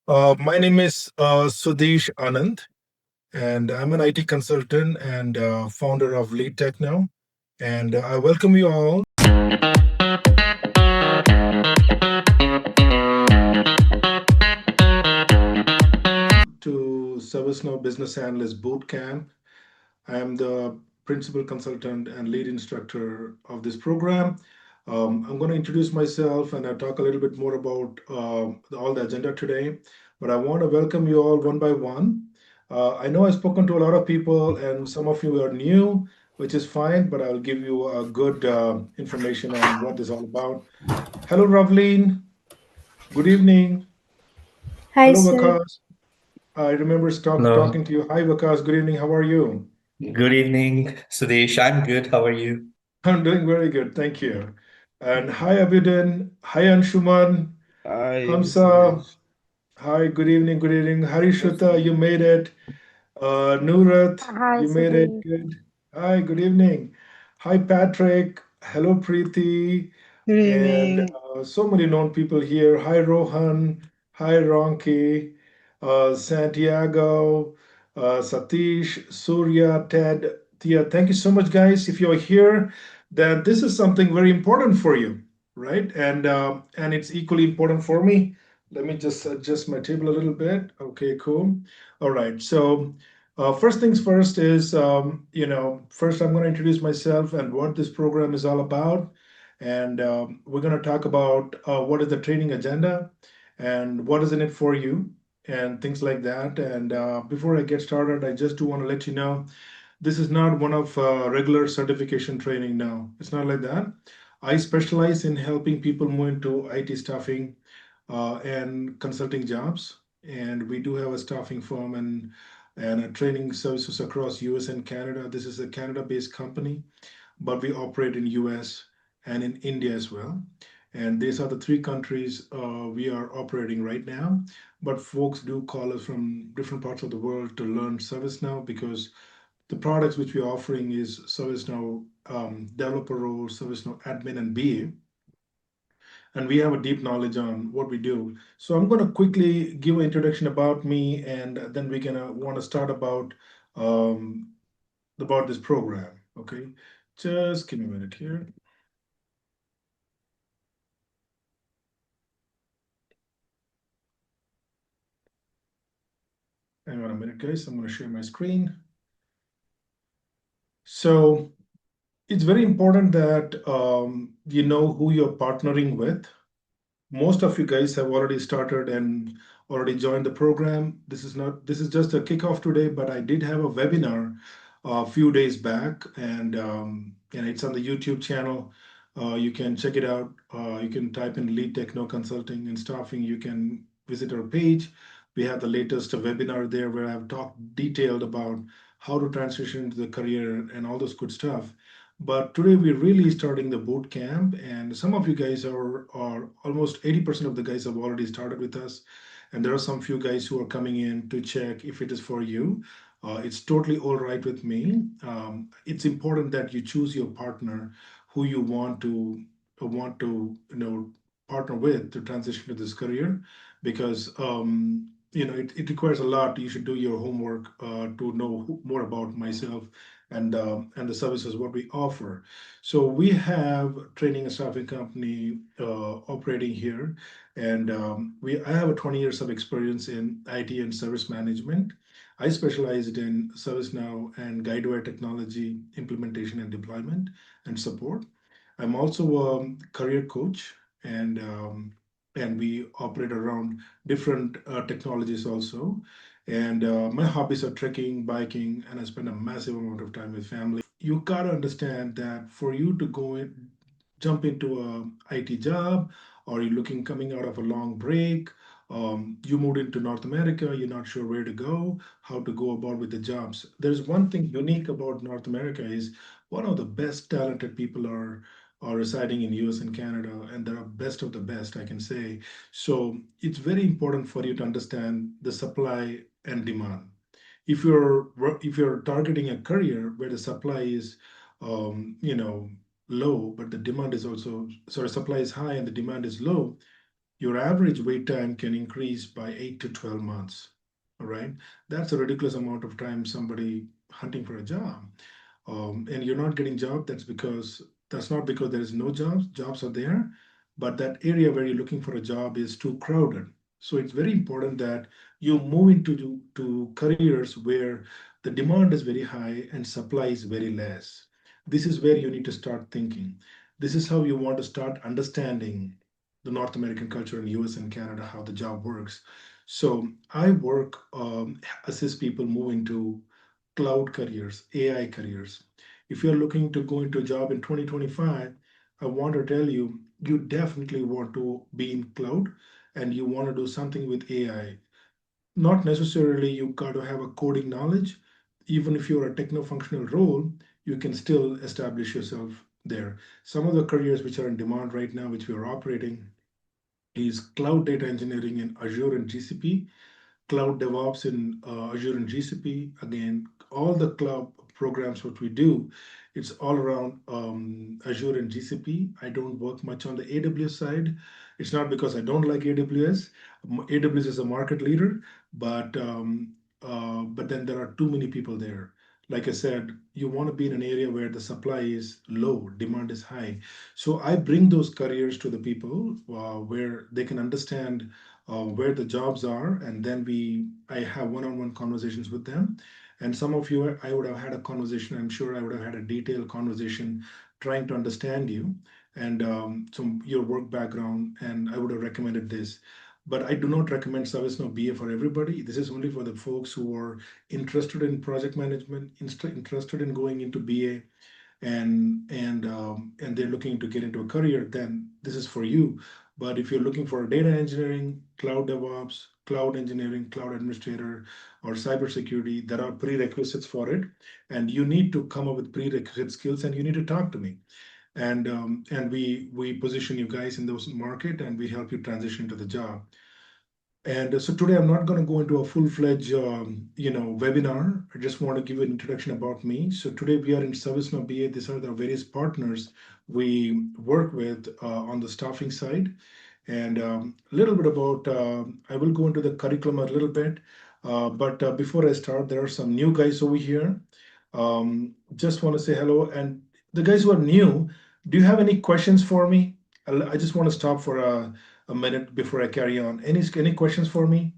My name is Sudesh Anand, and I'm an IT consultant and founder of Lead Tech now. And I welcome you all to ServiceNow Business Analyst Bootcamp. I am the principal consultant and lead instructor of this program. I'm going to introduce myself and I'll talk a little bit more about all the agenda today. But I want to welcome you all one by one. I know I've spoken to a lot of people, and some of you are new, which is fine, but I'll give you a good information on what this is all about. Hello, Ravleen. Good evening. Hi, Hello, sir. Vakas. I remember Hello. talking to you. Hi, Vakas. Good evening. How are you? Good evening, Sudesh. I'm good. How are you? I'm doing very good, thank you. And hi, Abhidin. Hi, Anshuman. Hi, Hamza. Sudesh. Hi, good evening, good evening. Yes, Harishuta, you Sudesh. made it. Nurat, Hi, you made it. Sudhi. Good. Hi, good evening. Hi, Patrick. Hello, Preeti. Good And evening. so many known people here. Hi, Rohan. Hi, Ronki. Santiago. Satish. Surya. Ted. Tia. Thank you so much, guys. If you're here, then this is something very important for you, right? And it's equally important for me. Let me just adjust my table a little bit. Okay, cool. All right. So, first things first is, first I'm going to introduce myself and what this program is all about. And we're going to talk about what is the training agenda and what is in it for you and things like that. And before I get started, I just do want to let you know this is not one of regular certification training now. It's not like that. I specialize in helping people move into IT staffing and consulting jobs. And we do have a staffing firm and training services across US and Canada. This is a Canada-based company, but we operate in US and in India as well. And these are the three countries we are operating right now. But folks do call us from different parts of the world to learn ServiceNow because the products which we're offering is ServiceNow developer role, ServiceNow admin, and BA, and we have a deep knowledge on what we do. So I'm going to quickly give an introduction about me, and then we're gonna want to start um, about this program. Okay, just give me a minute here. Hang on a minute, guys. I'm going to share my screen. So it's very important that you know who you're partnering with. Most of you guys have already started and already joined the program. This is just a kickoff today, but I did have a webinar a few days back, and it's on the YouTube channel. You can check it out. You can type in Lead Techno Consulting and Staffing. You can visit our page. We have the latest webinar there where I've talked detailed about how to transition into the career and all those good stuff. But today we're really starting the boot camp, and some of you guys are almost 80% of the guys have already started with us, and there are some few guys who are coming in to check if it is for you. It's totally all right with me. It's important that you choose your partner who you want to partner with to transition to this career because it requires a lot. You should do your homework to know more about myself and the services what we offer. So we have training and staffing company operating here, and we I have a 20 years of experience in IT and service management. I specialized in ServiceNow and Guidewire technology implementation and deployment and support. I'm also a career coach, and we operate around different technologies also. And my hobbies are trekking, biking, and I spend a massive amount of time with family. You gotta understand that for you to jump into a IT job, or you're looking coming out of a long break, you moved into North America, you're not sure where to go, how to go about with the jobs. There's one thing unique about North America is one of the best talented people are residing in US and Canada, and they're best of the best, I can say. So it's very important for you to understand the supply and demand. If you're targeting a career where the supply is low, but the demand is also, sorry, supply is high and the demand is low, your average wait time can increase by 8 to 12 months. All right. That's a ridiculous amount of time somebody hunting for a job. And you're not getting job, that's not because there is no jobs are there, but that area where you're looking for a job is too crowded. So it's very important that you move into to careers where the demand is very high and supply is very less. This is where you need to start thinking. This is how you want to start understanding the North American culture in US and Canada, how the job works. So I work assist people move into cloud careers, AI careers. If you're looking to go into a job in 2025, I want to tell you, you definitely want to be in cloud and you want to do something with AI. Not necessarily you got to have a coding knowledge. Even if you're a techno-functional role, you can still establish yourself there. Some of the careers which are in demand right now, which we are operating, is cloud data engineering in Azure and GCP, cloud DevOps in Azure and GCP. Again, all the cloud programs what we do, it's all around Azure and GCP. I don't work much on the AWS side. It's not because I don't like AWS. AWS is a market leader, but then there are too many people there. Like I said, you want to be in an area where the supply is low, demand is high. So I bring those careers to the people where they can understand where the jobs are, and then I have one-on-one conversations with them. And some of you, I would have had a conversation. I'm sure I would have had a detailed conversation trying to understand you and some your work background, and I would have recommended this. But I do not recommend ServiceNow BA for everybody. This is only for the folks who are interested in project management, interested in going into BA, and they're looking to get into a career, then this is for you. But if you're looking for data engineering, cloud DevOps, cloud engineering, cloud administrator, or cybersecurity, there are prerequisites for it, and you need to come up with prerequisite skills, and you need to talk to me, and we position you guys in those market, and we help you transition to the job. And so today I'm not going to go into a full-fledged, webinar. I just want to give an introduction about me. So today we are in ServiceNow BA. These are the various partners we work with on the staffing side. And a little bit about, I will go into the curriculum a little bit. But before I start, there are some new guys over here. Just want to say hello. And the guys who are new, do you have any questions for me? I just want to stop for a minute before I carry on. Any questions for me?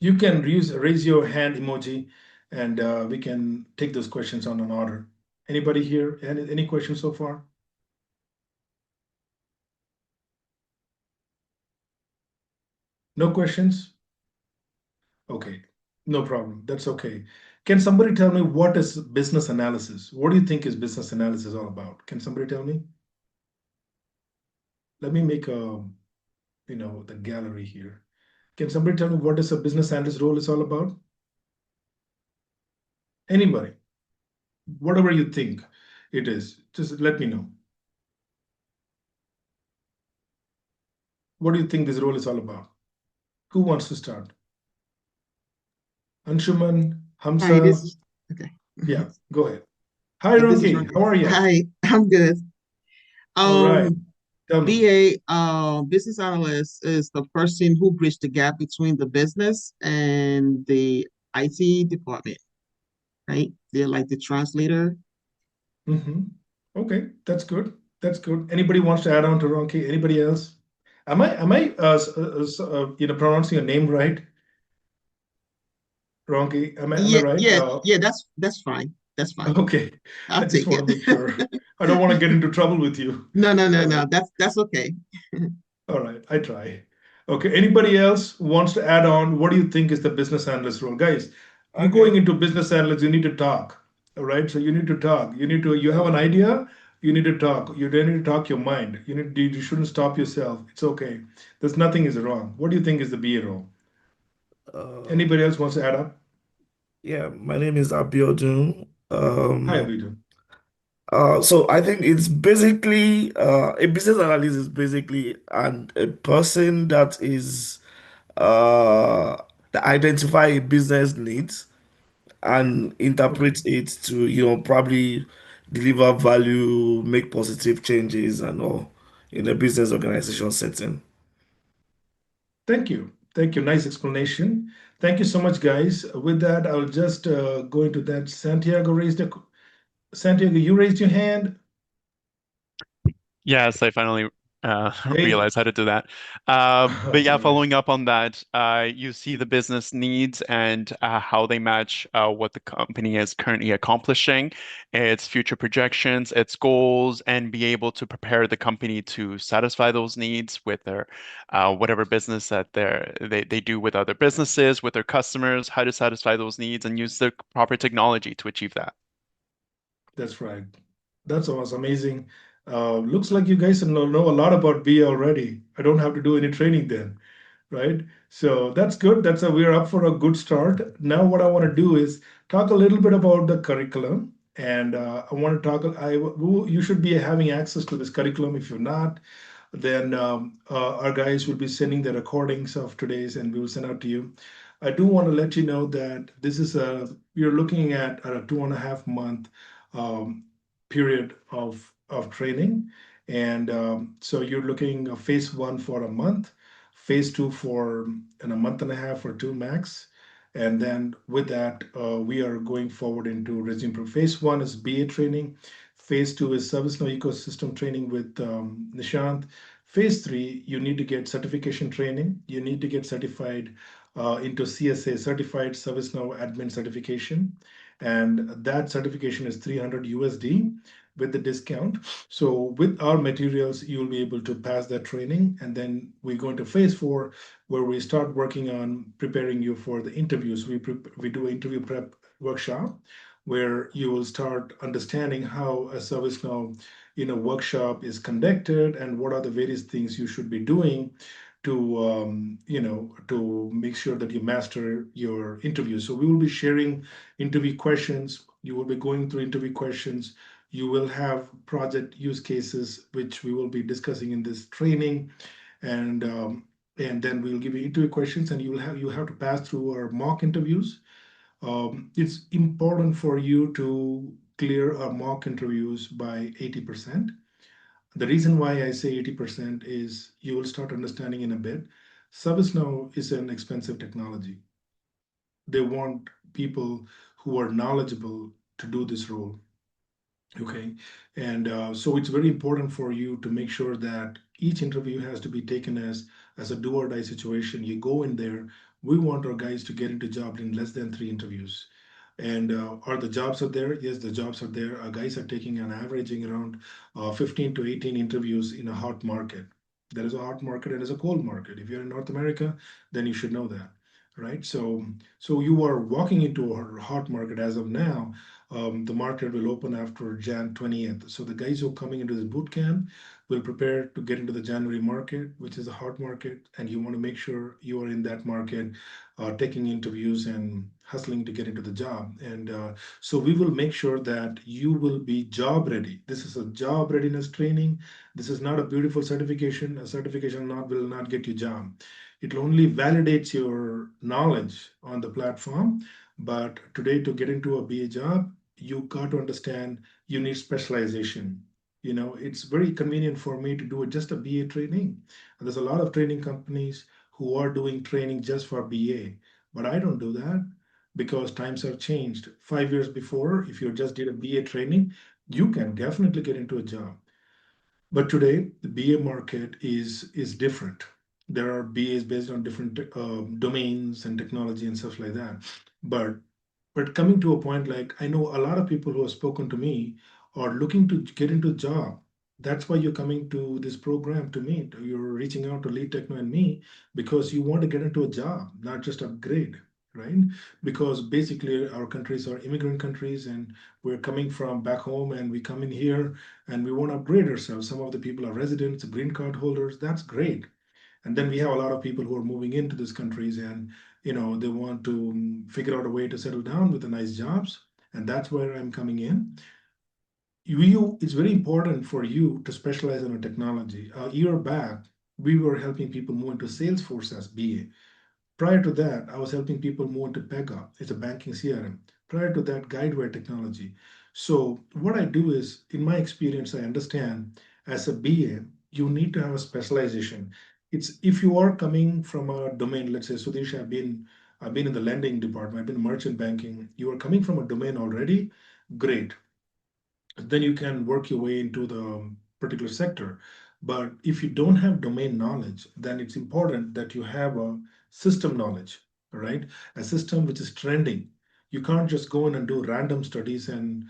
You can raise your hand emoji, and we can take those questions on an order. Anybody here? Any questions so far? No questions? Okay, no problem. That's okay. Can somebody tell me what is business analysis? What do you think is business analysis all about? Can somebody tell me? Let me make the gallery here. Can somebody tell me what is a business analyst role is all about? Anybody? Whatever you think it is, just let me know. What do you think this role is all about? Who wants to start? Anshuman, Hi, this Hamza? is okay. Yeah, go ahead. Hi, This is Ronki. Ronke. How are you? Hi, I'm good. All right. Um, Tell me. BA, business analyst is the person who bridged the gap between the business and the IT department, right? They're like the translator. Hmm. Okay, that's good. That's good. Anybody wants to add on to Ronki? Anybody else? Am I pronouncing your name right? Ronki, am I Yeah, right? yeah, that's fine. That's fine. Okay. I I'll just take want it. to make sure. I don't want to get into trouble with you. No, no, no, All right. no. That's okay. All right, I try. Okay, anybody else wants to add on? What do you think is the business analyst role? Guys, you going Okay. into business analyst, you need to talk. All right, so you need to talk. You have an Uh, idea, you need to talk. You don't need to talk your mind. You shouldn't stop yourself. It's okay. There's nothing is wrong. What do you think is the BA role? uh, Anybody else wants to add up? yeah, my name is Abiodun. Hi, Abhijan. So I think it's basically a business analyst is basically a person uh, that identify business needs and Okay. interpret it to, probably deliver value, make positive changes and all. in a business organization setting. Thank you. Thank you. Nice explanation. Thank you so much, guys. With that, I'll just go into that. Santiago, you raised your hand. Yes, I finally Hey, realized how to do that. But it's yeah, all right. following up on that, you see the business needs and how they match what the company is currently accomplishing, its future projections, its goals, and be able to prepare the company to satisfy those needs with their whatever business that they do with other businesses, with their customers, how to satisfy those needs and use the proper technology to achieve that. That's right. That's almost amazing. Looks like you guys know a lot about BA already. I don't have to do any training then, right? So that's good. We're up for a good start. Now, what I want to do is talk a little bit about the curriculum, and I want to talk. You should be having access to this curriculum. If you're not, then our guys will be sending the recordings of today's, and we will send out to you. I do want to let you know that you're looking at a 2.5 month um, period of training, and so you're looking at phase one for a month, phase two for in a month and a half or two max, and then with that we are going forward into resume. Phase one is BA training. Phase two is ServiceNow ecosystem training with Nishant. Phase three, you need to get certification training. You need to get certified into CSA, Certified ServiceNow Admin Certification. And that certification is 300 USD with the discount. So with our materials, you'll be able to pass that training. And then we go into phase four, where we start working on preparing you for the interviews. We do an interview prep workshop where you will start understanding how a ServiceNow workshop is conducted and what are the various things you should be doing to to make sure that you master your interview. So we will be sharing interview questions. You will be going through interview questions. You will have project use cases, which we will be discussing in this training, and then we'll give you interview questions, and you have to pass through our mock interviews. It's important for you to clear our mock interviews by 80%. The reason why I say 80% is you will start understanding in a bit. ServiceNow is an expensive technology. They want people who are knowledgeable to do this role. Okay. And so it's very important for you to make sure that each interview has to be taken as a do or die situation. You go in there. We want our guys to get into job in less than 3 interviews. And are the jobs are there? Yes, the jobs are there. Our guys are taking and averaging around 15 to 18 interviews in a hot market. There is a hot market and there's a cold market. If you're in North America, then you should know that, right? So you are walking into a hot market as of now. The market will open after Jan 20th. So the guys who are coming into this boot camp will prepare to get into the January market, which is a hot market, and you want to make sure you are in that market, taking interviews and hustling to get into the job. And so we will make sure that you will be job ready. This is a job readiness training. This is not a beautiful certification. A certification will not get you job. It only validates your knowledge on the platform. But today, to get into a BA job, you got to understand you need specialization. It's very convenient for me to do just a BA training. And there's a lot of training companies who are doing training just for BA, but I don't do that because times have changed. 5 years before, if you just did a BA training, you can definitely get into a job. But today, the BA market is different. There are BAs based on different domains and technology and stuff like that. But coming to a point, like I know a lot of people who have spoken to me are looking to get into a job. That's why you're coming to this program to meet. You're reaching out to Lead Techno and me because you want to get into a job, not just upgrade, right? Because basically our countries are immigrant countries and we're coming from back home and we come in here and we want to upgrade ourselves. Some of the people are residents, green card holders. That's great. And then we have a lot of people who are moving into these countries and they want to figure out a way to settle down with the nice jobs. And that's where I'm coming in. It's very important for you to specialize in a technology. A year back, we were helping people move into Salesforce as BA. Prior to that, I was helping people move into Pega. It's a banking CRM. Prior to that, Guidewire technology. So what I do is, in my experience, I understand as a BA, you need to have a specialization. It's if you are coming from a domain, let's say, Sudesh, I've been in the lending department, I've been in merchant banking. You are coming from a domain already, great. Then you can work your way into the particular sector. But if you don't have domain knowledge, then it's important that you have a system knowledge, right? A system which is trending. You can't just go in and do random studies and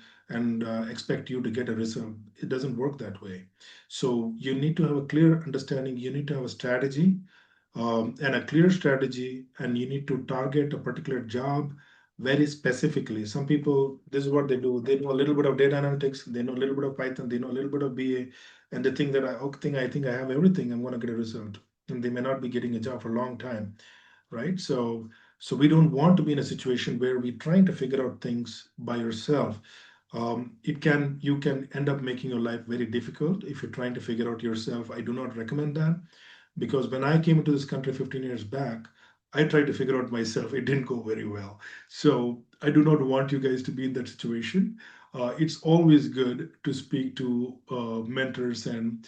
expect you to get a result. It doesn't work that way. So you need to have a clear understanding. You need to have a strategy, and a clear strategy, and you need to target a particular job very specifically. Some people, this is what they do. They know a little bit of data analytics, they know a little bit of Python, they know a little bit of BA, and they think that I think I have everything. I'm going to get a result, and they may not be getting a job for a long time, right? So we don't want to be in a situation where we're trying to figure out things by yourself. You can end up making your life very difficult if you're trying to figure out yourself. I do not recommend that, because when I came into this country 15 years back, I tried to figure out myself. It didn't go very well. So I do not want you guys to be in that situation. It's always good to speak to mentors and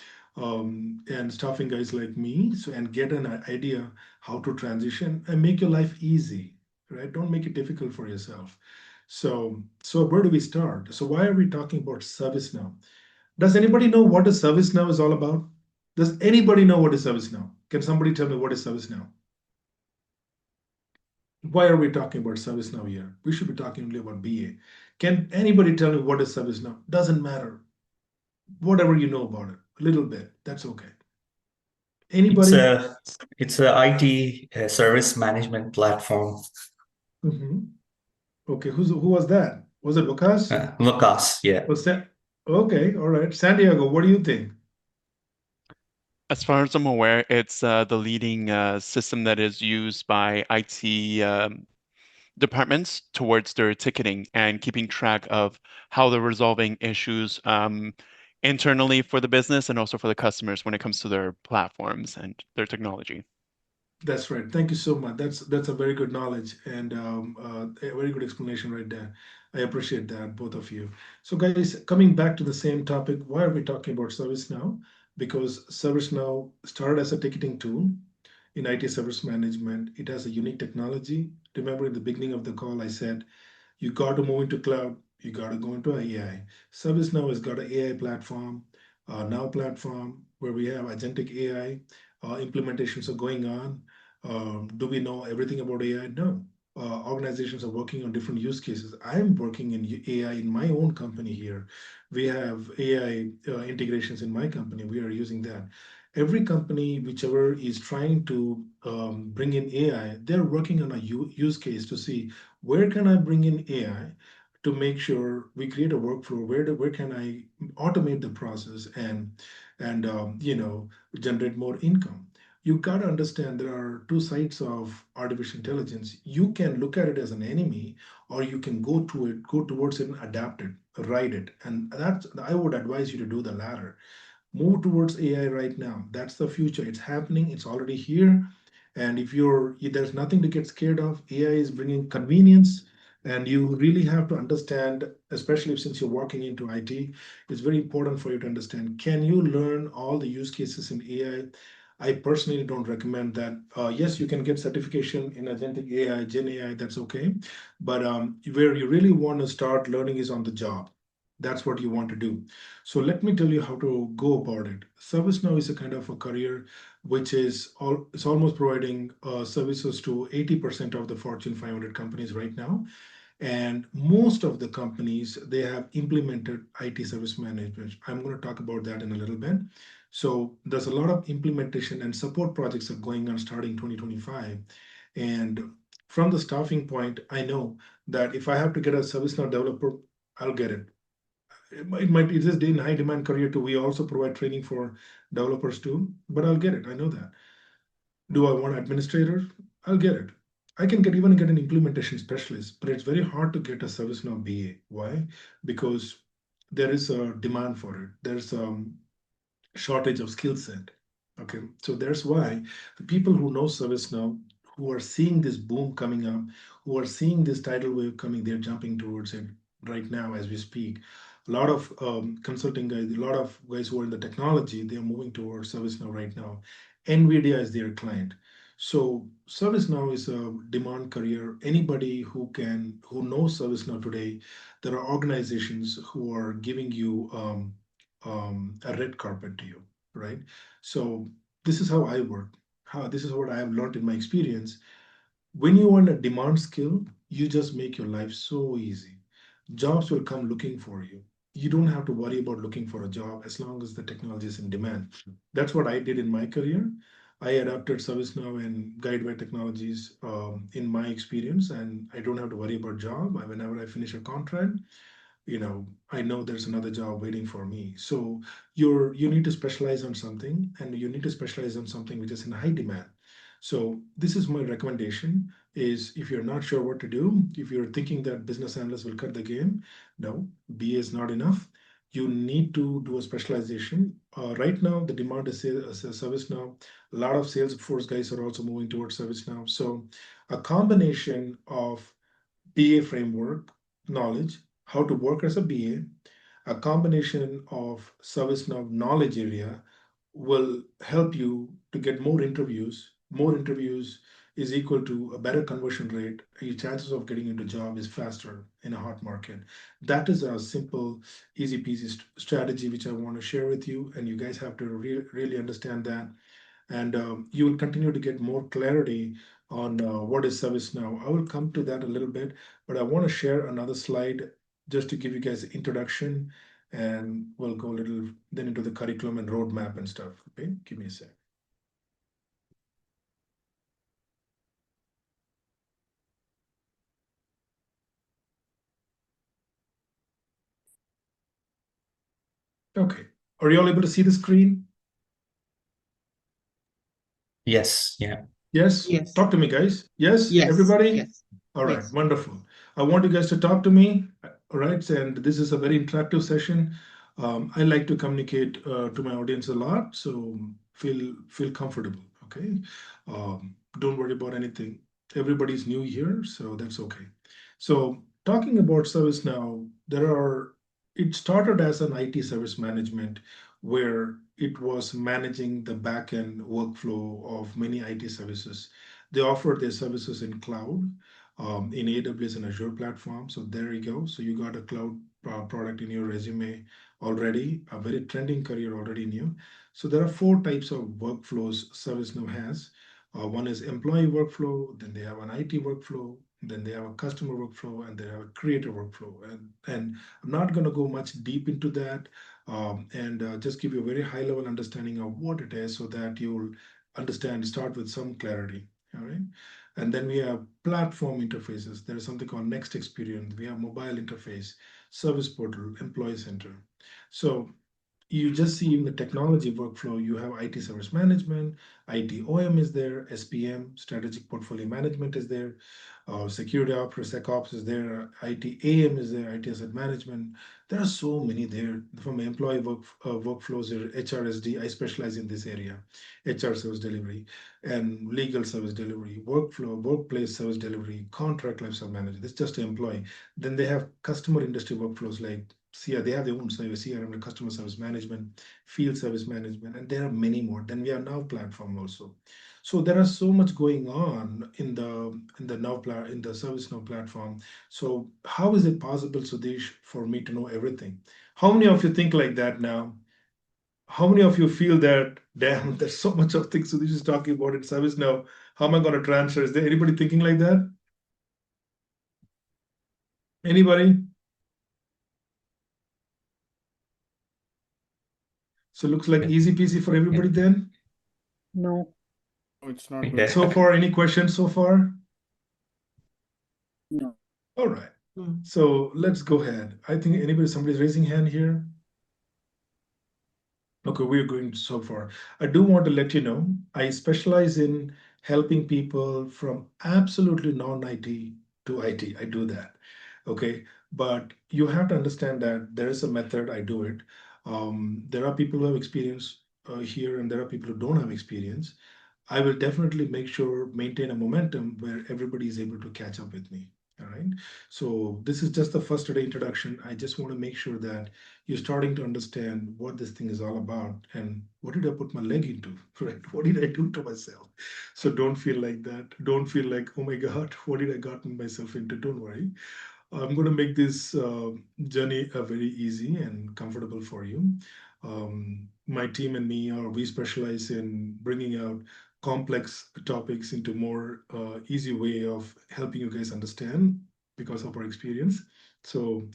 staffing guys like me, so and get an idea how to transition and make your life easy, right? Don't make it difficult for yourself. So where do we start? So why are we talking about ServiceNow? Does anybody know what a ServiceNow is all about? Does anybody know what is ServiceNow? Can somebody tell me what is ServiceNow? Why are we talking about ServiceNow here? We should be talking only about BA. Can anybody tell me what is ServiceNow? Doesn't matter. Whatever you know about it, a little bit, that's okay. It's Anybody? a it's a IT service management platform. Mhm. Okay, who was that? Was it Lucas? Lucas, yeah. Was that? Okay, all right. San Diego, what do you think? As far as I'm aware, it's the leading system that is used by IT departments towards their ticketing and keeping track of how they're resolving issues internally for the business and also for the customers when it comes to their platforms and their technology. That's right. Thank you so much. That's a very good knowledge and a very good explanation right there. I appreciate that, both of you. So, guys, coming back to the same topic, why are we talking about ServiceNow? Because ServiceNow started as a ticketing tool in IT service management. It has a unique technology. Remember, in the beginning of the call, I said you got to move into cloud. You got to go into AI. ServiceNow has got an AI platform, Now platform, where we have agentic AI implementations are going on. Do we know everything about AI? No. Organizations are working on different use cases. I'm working in AI in my own company here. We have AI integrations in my company. We are using that. Every company, whichever is trying to bring in AI, they're working on a use case to see where can I bring in AI to make sure we create a workflow. Where can I automate the process and generate more income? You got to understand there are two sides of artificial intelligence. You can look at it as an enemy, or you can go towards it and adapt it, ride it. And that's I would advise you to do the latter. Move towards AI right now. That's the future. It's happening. It's already here. And if there's nothing to get scared of. AI is bringing convenience, and you really have to understand, especially since you're walking into IT, it's very important for you to understand, can you learn all the use cases in AI? I personally don't recommend that. Yes, you can get certification in agentic AI, Gen AI, that's okay. But where you really want to start learning is on the job. That's what you want to do. So let me tell you how to go about it. ServiceNow is a kind of a career which it's almost providing services to 80% of the Fortune 500 companies right now. And most of the companies, they have implemented IT service management. I'm going to talk about that in a little bit. So there's a lot of implementation and support projects are going on starting 2025. And from the staffing point, I know that if I have to get a ServiceNow developer, I'll get it. It is in high demand career too. We also provide training for developers too, but I'll get it. I know that. Do I want administrator? I'll get it. I can even get an implementation specialist, but it's very hard to get a ServiceNow BA. Why? Because there is a demand for it. There's a shortage of skill set. Okay, so that's why the people who know ServiceNow, who are seeing this boom coming up, who are seeing this tidal wave coming, they're jumping towards it right now as we speak. A lot of consulting guys, a lot of guys who are in the technology, they are moving towards ServiceNow right now. NVIDIA is their client. So ServiceNow is a demand career. Anybody who knows ServiceNow today, there are organizations who are giving you a red carpet to you, right? So this is how I work. This is what I have learned in my experience. When you want a demand skill, you just make your life so easy. Jobs will come looking for you. You don't have to worry about looking for a job as long as the technology is in demand. That's what I did in my career. I adapted ServiceNow and Guidewire technologies in my experience, and I don't have to worry about job. Whenever I finish a contract, I know there's another job waiting for me. So you need to specialize on something, and you need to specialize on something which is in high demand. So this is my recommendation: is if you're not sure what to do, if you're thinking that business analyst will cut the game, no, BA is not enough. You need to do a specialization. Right now, the demand is ServiceNow. A lot of Salesforce guys are also moving towards ServiceNow. So a combination of BA framework knowledge, how to work as a BA, a combination of ServiceNow knowledge area will help you to get more interviews. More interviews is equal to a better conversion rate. Your chances of getting into job is faster in a hot market. That is a simple, easy peasy strategy which I want to share with you, and you guys have to really understand that, and you will continue to get more clarity on what is ServiceNow. I will come to that a little bit, but I want to share another slide just to give you guys an introduction, and we'll go a little then into the curriculum and roadmap and stuff. Okay, give me a sec. Okay, are you all able to see the screen? Yes, yeah. Yes? Yes. Talk to me, guys. Yes, Yes. everybody? Yes. All right, Yes. wonderful. I want you guys to talk to me, all right? And this is a very interactive session. I like to communicate to my audience a lot, so feel comfortable, okay? Don't worry about anything. Everybody's new here, so that's okay. So talking about ServiceNow, it started as an IT service management where it was managing the back-end workflow of many IT services. They offered their services in cloud, in AWS and Azure platform. So there you go. So you got a cloud product in your resume already, a very trending career already in you. So there are four types of workflows ServiceNow has. One is employee workflow, then they have an IT workflow, then they have a customer workflow, and they have a creator workflow. And I'm not going to go much deep into that, and just give you a very high level understanding of what it is so that you'll understand, start with some clarity. All right. And then we have platform interfaces. There is something called Next Experience. We have mobile interface, service portal, employee center. So you just see in the technology workflow, you have IT service management, IT OM is there, SPM, strategic portfolio management is there, security ops, SecOps is there, IT AM is there, IT asset management. There are so many there. From employee workflows, HRSD, I specialize in this area, HR service delivery, and legal service delivery, workflow, workplace service delivery, contract lifecycle management. That's just employee. Then they have customer industry workflows like they have their own service CRM, and customer service management, field service management, and there are many more. Then we have Now platform also. So there are so much going on in the ServiceNow platform. So how is it possible, Sudesh, for me to know everything? How many of you think like that now? How many of you feel that, damn, there's so much of things Sudesh is talking about in ServiceNow? How am I going to transfer? Is there anybody thinking like that? Anybody? So looks like easy peasy for everybody then. No, it's not good. Yeah. So far, any questions so far? No. All right. Mm. So let's go ahead. I think somebody's raising hand here. Okay, we're going so far. I do want to let you know, I specialize in helping people from absolutely non-IT to IT. I do that. Okay. But you have to understand that there is a method I do it. There are people who have experience here, and there are people who don't have experience. I will definitely make sure maintain a momentum where everybody is able to catch up with me. All right. So this is just the first day introduction. I just want to make sure that you're starting to understand what this thing is all about and what did I put my leg into, right? What did I do to myself? So don't feel like that. Don't feel like, oh my God, what did I gotten myself into? Don't worry. I'm going to make this journey very easy and comfortable for you. My team and me we specialize in bringing out complex topics into more easy way of helping you guys understand because of our experience. So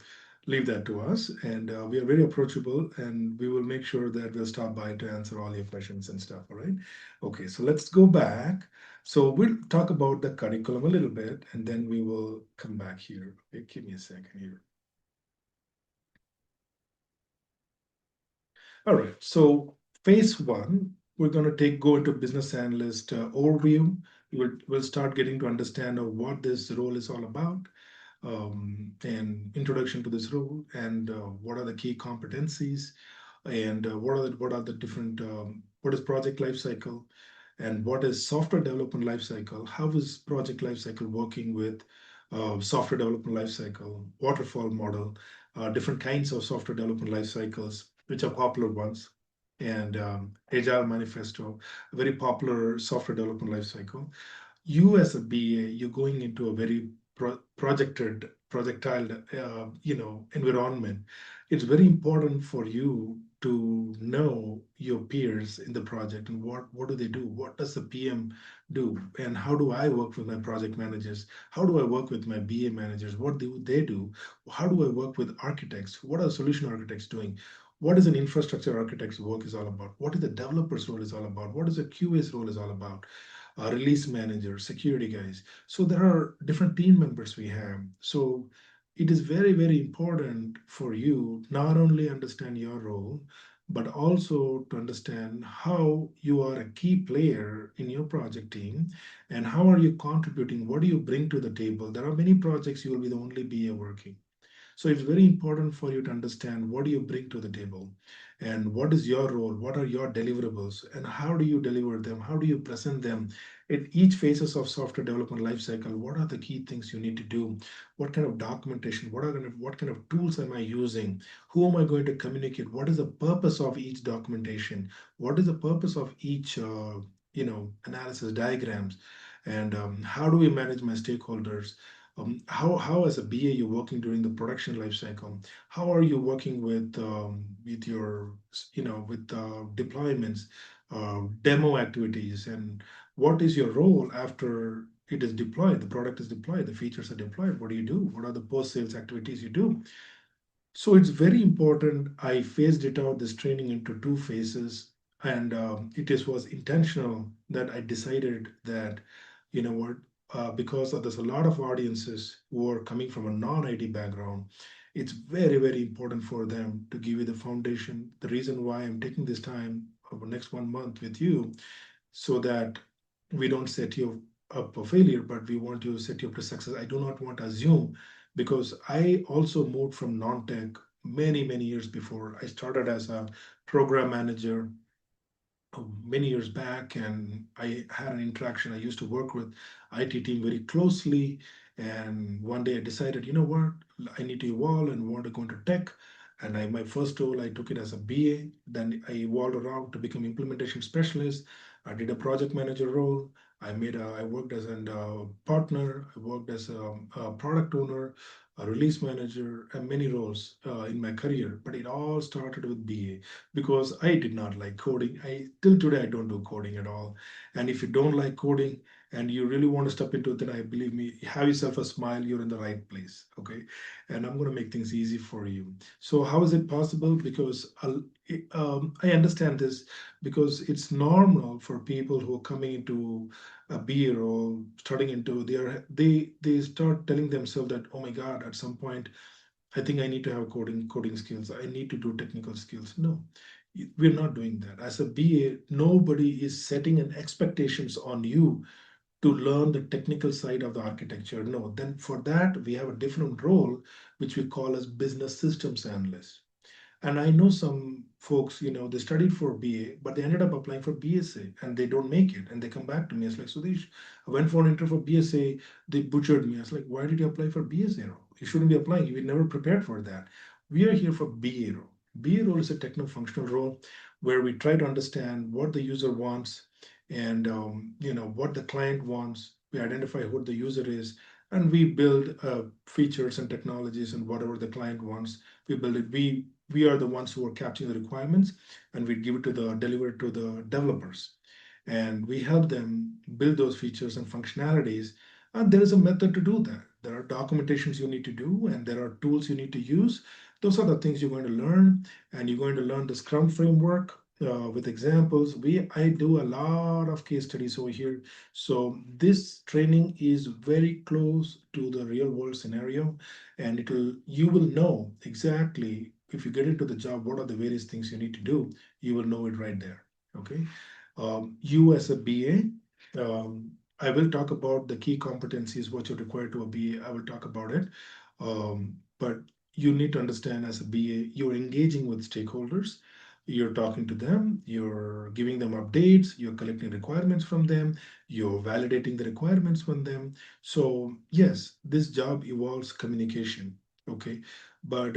leave that to us, and we are very approachable, and we will make sure that we'll stop by to answer all your questions and stuff. All right. Okay. So let's go back. So we'll talk about the curriculum a little bit, and then we will come back here. Okay, give me a second here. All right, so phase one, we're going to go into business analyst overview. We'll start getting to understand what this role is all about, and introduction to this role, and what are the key competencies, and what are the different what is project lifecycle, and what is software development lifecycle? How is project lifecycle working with software development lifecycle, waterfall model, different kinds of software development lifecycles, which are popular ones, and Agile Manifesto, a very popular software development lifecycle. You as a BA, you're going into a very projectile, environment. It's very important for you to know your peers in the project and what do they do? What does the PM do? And how do I work with my project managers? How do I work with my BA managers? What do they do? How do I work with architects? What are solution architects doing? What is an infrastructure architect's work is all about? What is the developer's role is all about? What is the QA's role is all about? Release manager, security guys. So there are different team members we have. So it is very, very important for you not only understand your role, but also to understand how you are a key player in your project team and how are you contributing, what do you bring to the table. There are many projects you will be the only BA working. So it's very important for you to understand what do you bring to the table and what is your role, what are your deliverables, and how do you deliver them, how do you present them at each phases of software development lifecycle. What are the key things you need to do? What kind of documentation, what kind of tools am I using? Who am I going to communicate? What is the purpose of each documentation? What is the purpose of each analysis diagrams? And how do we manage my stakeholders? How as a BA you're working during the production life cycle? How are you working with your with deployments, demo activities, and what is your role after it is deployed? The product is deployed, the features are deployed. What do you do? What are the post sales activities you do? So it's very important. I phased it out this training into two phases, and was intentional that I decided that, you know what, because there's a lot of audiences who are coming from a non-IT background. It's very, very important for them to give you the foundation. The reason why I'm taking this time over next 1 month with you, so that we don't set you up for failure, but we want to set you up to success. I do not want to assume, because I also moved from non-tech many, many years before. I started as a program manager many years back, and I had an interaction. I used to work with IT team very closely, and one day I decided, you know what, I need to evolve and want to go into tech. And my first role, I took it as a BA. Then I evolved around to become implementation specialist. I did a project manager role. I worked as a partner. I worked as a product owner, a release manager, and many roles in my career. But it all started with BA because I did not like coding. Till today I don't do coding at all. And if you don't like coding and you really want to step into it, then I believe me, have yourself a smile. You're in the right place. Okay, and I'm going to make things easy for you. So how is it possible? Because I understand this because it's normal for people who are coming into a BA role, starting into they start telling themselves that, oh my God, at some point I think I need to have coding skills. I need to do technical skills. No, we're not doing that. As a BA, nobody is setting an expectations on you to learn the technical side of the architecture. No, then for that we have a different role, which we call as business systems analyst. And I know some folks, they studied for BA, but they ended up applying for BSA and they don't make it. And they come back to me. It's like, Sudesh, I went for an interview for BSA. They butchered me. I was like, why did you apply for BSA role? You shouldn't be applying. You were never prepared for that. We are here for BA role. BA role is a techno-functional role where we try to understand what the user wants and what the client wants. We identify who the user is, and we build features and technologies and whatever the client wants. We build it. We are the ones who are capturing the requirements, and we give it to deliver it to the developers, and we help them build those features and functionalities. And there is a method to do that. There are documentations you need to do, and there are tools you need to use. Those are the things you're going to learn, and you're going to learn the Scrum framework with examples. I do a lot of case studies over here. So this training is very close to the real world scenario, and you will know exactly if you get into the job, what are the various things you need to do. You will know it right there. Okay. You as a BA, I will talk about the key competencies, what you're required to a BA. I will talk about it. But you need to understand as a BA, you're engaging with stakeholders. You're talking to them, you're giving them updates, you're collecting requirements from them, you're validating the requirements from them. So yes, this job involves communication. Okay. But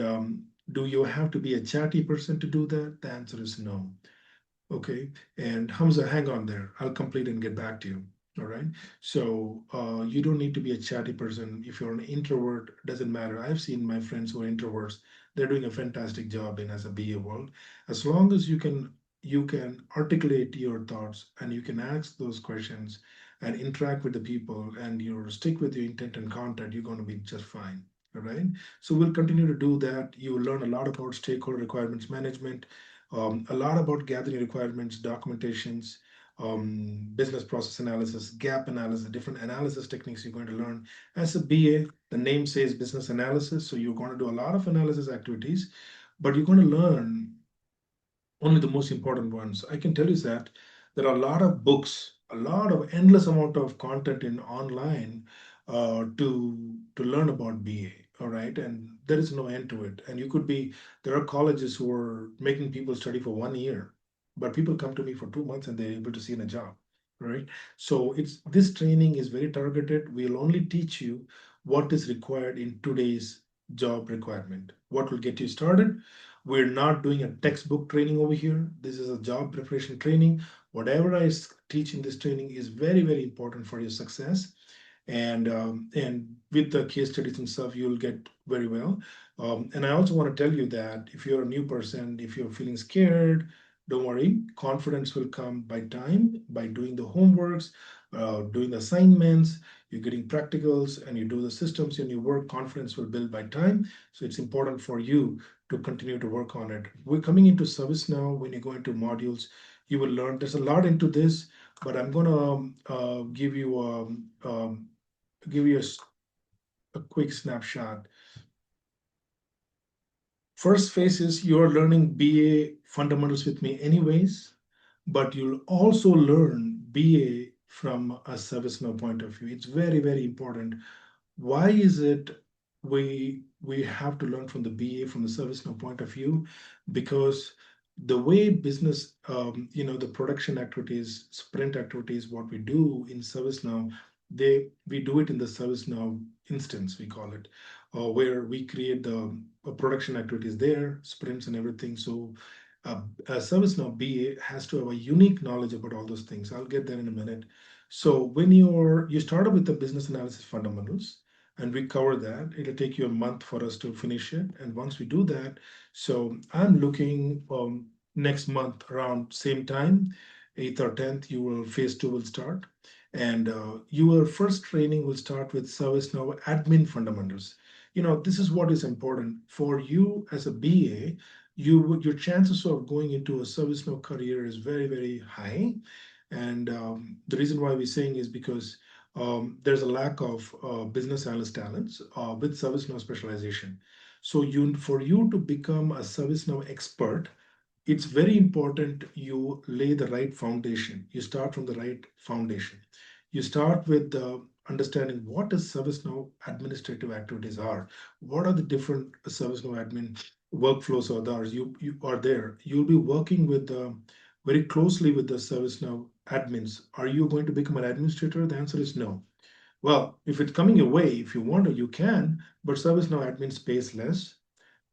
do you have to be a chatty person to do that? The answer is no. Okay, and Hamza, hang on there. I'll complete and get back to you. All right. So you don't need to be a chatty person. If you're an introvert, doesn't matter. I've seen my friends who are introverts. They're doing a fantastic job in as a BA world. As long as you can articulate your thoughts and you can ask those questions and interact with the people and you stick with your intent and content, you're going to be just fine. All right. So we'll continue to do that. You will learn a lot about stakeholder requirements management, a lot about gathering requirements, documentations, business process analysis, gap analysis, different analysis techniques you're going to learn. As a BA, the name says business analysis, so you're going to do a lot of analysis activities, but you're going to learn only the most important ones. I can tell you that there are a lot of books, a lot of endless amount of content in online to learn about BA. All right, and there is no end to it. And there are colleges who are making people study for 1 year, but people come to me for 2 months and they're able to see in a job. Right. So this training is very targeted. We'll only teach you what is required in today's job requirement, what will get you started. We're not doing a textbook training over here. This is a job preparation training. Whatever I teach in this training is very, very important for your success. And with the case studies and stuff, you'll get very well. And I also want to tell you that if you're a new person, if you're feeling scared, don't worry. Confidence will come by time, by doing the homeworks, doing the assignments, you're getting practicals, and you do the systems and you work. Confidence will build by time. So it's important for you to continue to work on it. We're coming into service now. When you go into modules, you will learn. There's a lot into this, but I'm gonna give you a quick snapshot. First phase is you're learning BA fundamentals with me anyways, but you'll also learn BA from a ServiceNow point of view. It's very, very important. Why is it we have to learn from the BA from the ServiceNow point of view? Because the way business, the production activities, sprint activities, what we do in ServiceNow, we do it in the ServiceNow instance, we call it, where we create the production activities there, sprints and everything. So a ServiceNow BA has to have a unique knowledge about all those things. I'll get there in a minute. So when you start with the business analysis fundamentals, and we cover that, it'll take you a month for us to finish it. And once we do that, so I'm looking next month around same time, 8th or 10th, phase 2 will start. And your first training will start with ServiceNow admin fundamentals. This is what is important for you as a BA. Your chances of going into a ServiceNow career is very, very high. And the reason why we're saying is because there's a lack of business analyst talents with ServiceNow specialization. So for you to become a ServiceNow expert, it's very important you lay the right foundation. You start from the right foundation. You start with understanding what is ServiceNow administrative activities are. What are the different ServiceNow admin workflows are there. You are there. You'll be working with very closely with the ServiceNow admins. Are you going to become an administrator? The answer is no. Well, if it's coming your way, if you want to, you can, but ServiceNow admins pays less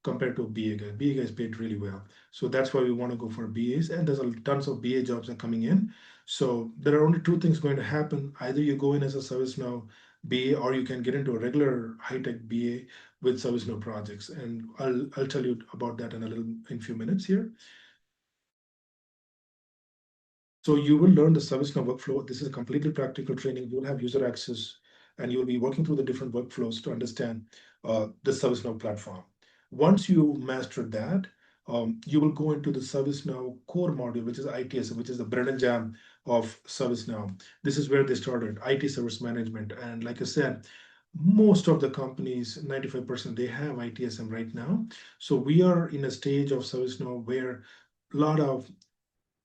compared to BA guys. BA guys paid really well. So that's why we want to go for BAs. And there's tons of BA jobs are coming in. So there are only two things going to happen. Either you go in as a ServiceNow BA or you can get into a regular high-tech BA with ServiceNow projects. And I'll tell you about that in a few minutes here. So you will learn the ServiceNow workflow. This is a completely practical training. You'll have user access and you'll be working through the different workflows to understand the ServiceNow platform. Once you master that, you will go into the ServiceNow core module, which is ITSM, which is the bread and jam of ServiceNow. This is where they started, IT service management. And like I said, most of the companies, 95%, they have ITSM right now. So we are in a stage of ServiceNow where a lot of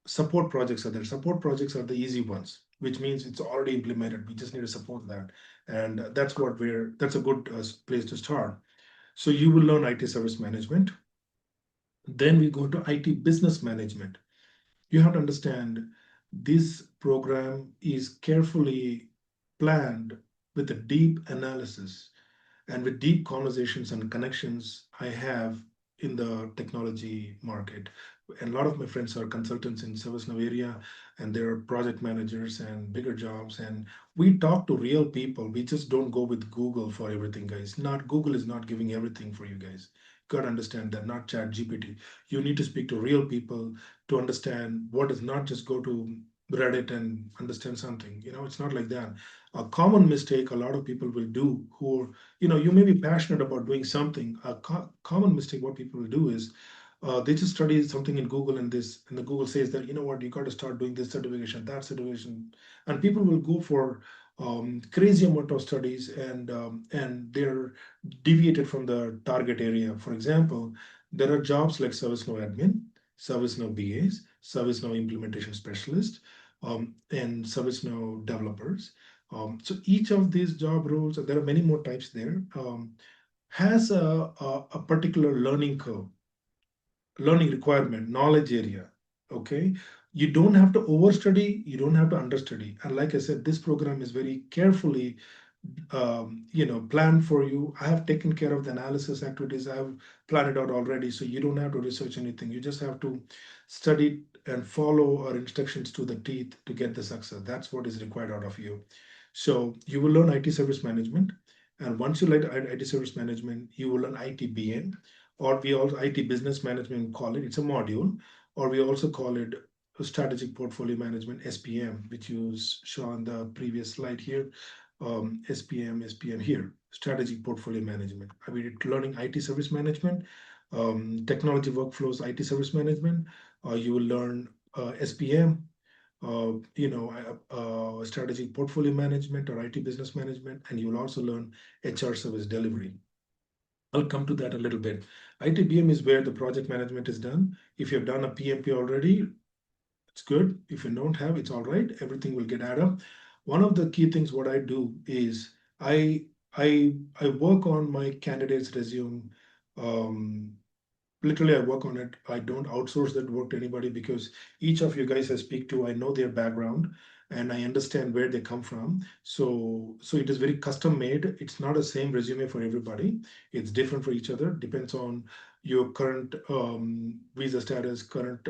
support projects are there. Support projects are the easy ones, which means it's already implemented. We just need to support that. And that's a good place to start. So you will learn IT service management. Then we go to IT business management. You have to understand this program is carefully planned with a deep analysis and with deep conversations and connections I have in the technology market. And a lot of my friends are consultants in ServiceNow area, and they're project managers and bigger jobs. And we talk to real people. We just don't go with Google for everything, guys. Not Google is not giving everything for you guys. You gotta understand that, not Chat GPT. You need to speak to real people to understand what is not just go to Reddit and understand something. It's not like that. A common mistake a lot of people will do who, you may be passionate about doing something. A common mistake what people will do is they just study something in Google and the Google says that, you know what, you got to start doing this certification, that certification. And people will go for crazy amount of studies and they're deviated from the target area. For example, there are jobs like ServiceNow admin, ServiceNow BAs, ServiceNow implementation specialist, and ServiceNow developers. So each of these job roles, there are many more types there, has a particular learning curve, learning requirement, knowledge area. Okay. You don't have to overstudy, you don't have to understudy. And like I said, this program is very carefully planned for you. I have taken care of the analysis activities. I have planned it out already. So you don't have to research anything. You just have to study and follow our instructions to the teeth to get the success. That's what is required out of you. So you will learn IT service management. And once you learn IT service management, you will learn IT BM, or we also IT business management call it. It's a module, or we also call it strategic portfolio management, SPM, which you saw on the previous slide here. SPM here, strategic portfolio management. I mean, learning IT service management, technology workflows, IT service management. You will learn SPM, strategic portfolio management or IT business management, and you will also learn HR service delivery. I'll come to that a little bit. ITBM is where the project management is done. If you've done a PMP already, it's good. If you don't have, it's all right. Everything will get added up. One of the key things what I do is I work on my candidate's resume. Literally, I work on it. I don't outsource that work to anybody because each of you guys I speak to, I know their background and I understand where they come from. So it is very custom made. It's not the same resume for everybody. It's different for each other. Depends on your current visa status, current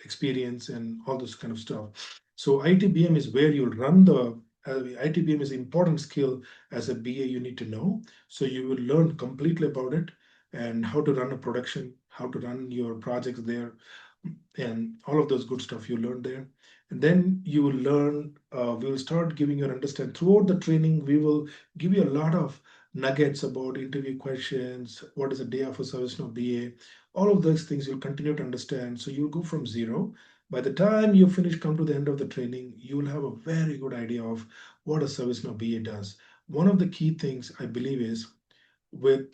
experience, and all this kind of stuff. So ITBM is where you'll run the ITBM is an important skill as a BA you need to know. So you will learn completely about it and how to run a production, how to run your projects there, and all of those good stuff you learn there. And then you will learn, we will start giving you an understanding. Throughout the training, we will give you a lot of nuggets about interview questions, what is a day of a ServiceNow BA, all of those things you'll continue to understand. So you'll go from zero. By the time you finish, come to the end of the training, you will have a very good idea of what a ServiceNow BA does. One of the key things I believe is with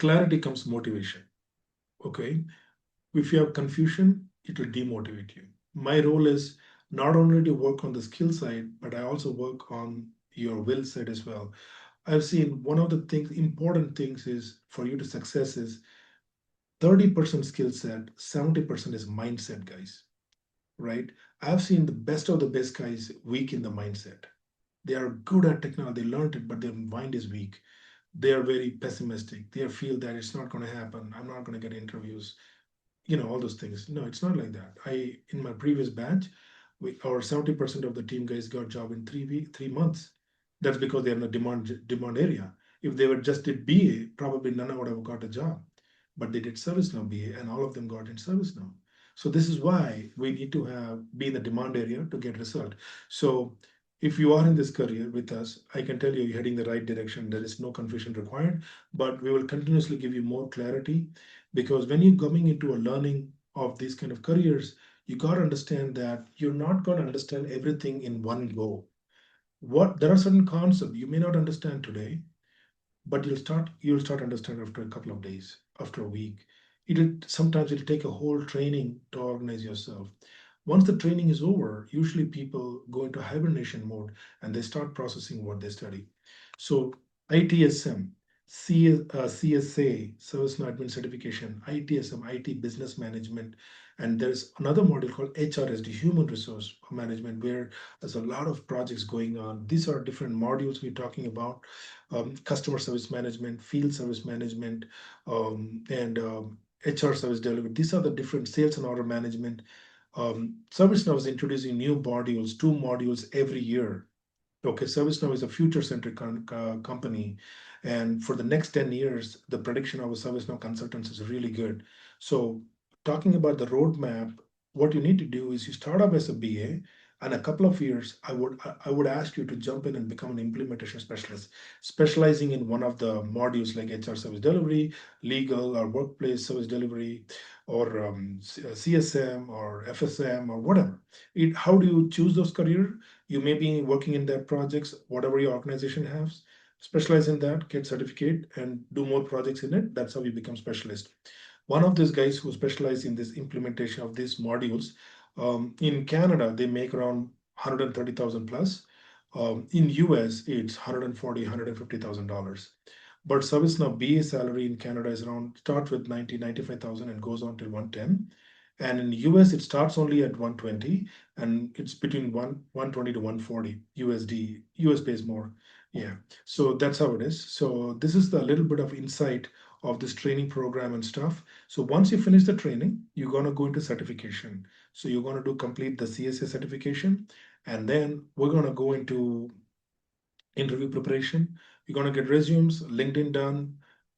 clarity comes motivation. Okay. If you have confusion, it will demotivate you. My role is not only to work on the skill side, but I also work on your will side as well. I've seen one of the important things is for you to success is 30% skill set, 70% is mindset, guys, right? I've seen the best of the best guys weak in the mindset. They are good at technology, they learned it, but their mind is weak. They are very pessimistic. They feel that it's not going to happen. I'm not going to get interviews, all those things. No, it's not like that. In my previous batch, our 70% of the team guys got job in 3 months. That's because they're in a demand area. If they were just did BA, probably none would have got a job. But they did ServiceNow BA, and all of them got in ServiceNow. So this is why we need to be in the demand area to get result. So if you are in this career with us, I can tell you you're heading the right direction. There is no confusion required, but we will continuously give you more clarity, because when you're coming into a learning of these kind of careers, you got to understand that you're not going to understand everything in one go. There are certain concepts you may not understand today, but you'll start understand after a couple of days, after a week. It'll take a whole training to organize yourself. Once the training is over, usually people go into hibernation mode and they start processing what they study. So ITSM, CSA, ServiceNow Admin Certification, ITSM, IT Business Management, and there's another module called HRSD, Human Resource Management, where there's a lot of projects going on. These are different modules we're talking about: customer service management, field service management, and HR service delivery. These are the different sales and order management. ServiceNow is introducing new modules, 2 modules every year. Okay, ServiceNow is a future-centric company, and for the next 10 years, the prediction of a ServiceNow consultants is really good. So, talking about the roadmap, what you need to do is you start off as a BA, and a couple of years, I would ask you to jump in and become an implementation specialist, specializing in one of the modules like HR service delivery, legal or workplace service delivery, or CSM or FSM or whatever. How do you choose those careers? You may be working in their projects, whatever your organization has, specialize in that, get certificate, and do more projects in it. That's how you become specialist. One of these guys who specialize in this implementation of these modules, in Canada, they make around 130,000 plus. In US, it's 140, $150,000. But ServiceNow BA salary in Canada is starts with 95,000 and goes on till 110. And in US, it starts only at 120, and it's between 120 to 140 USD. US pays more. Yeah. So that's how it is. So this is the little bit of insight of this training program and stuff. So once you finish the training, you're going to go into certification. So you're going to complete the CSA certification, and then we're going to go into interview preparation. You're going to get resumes, LinkedIn done,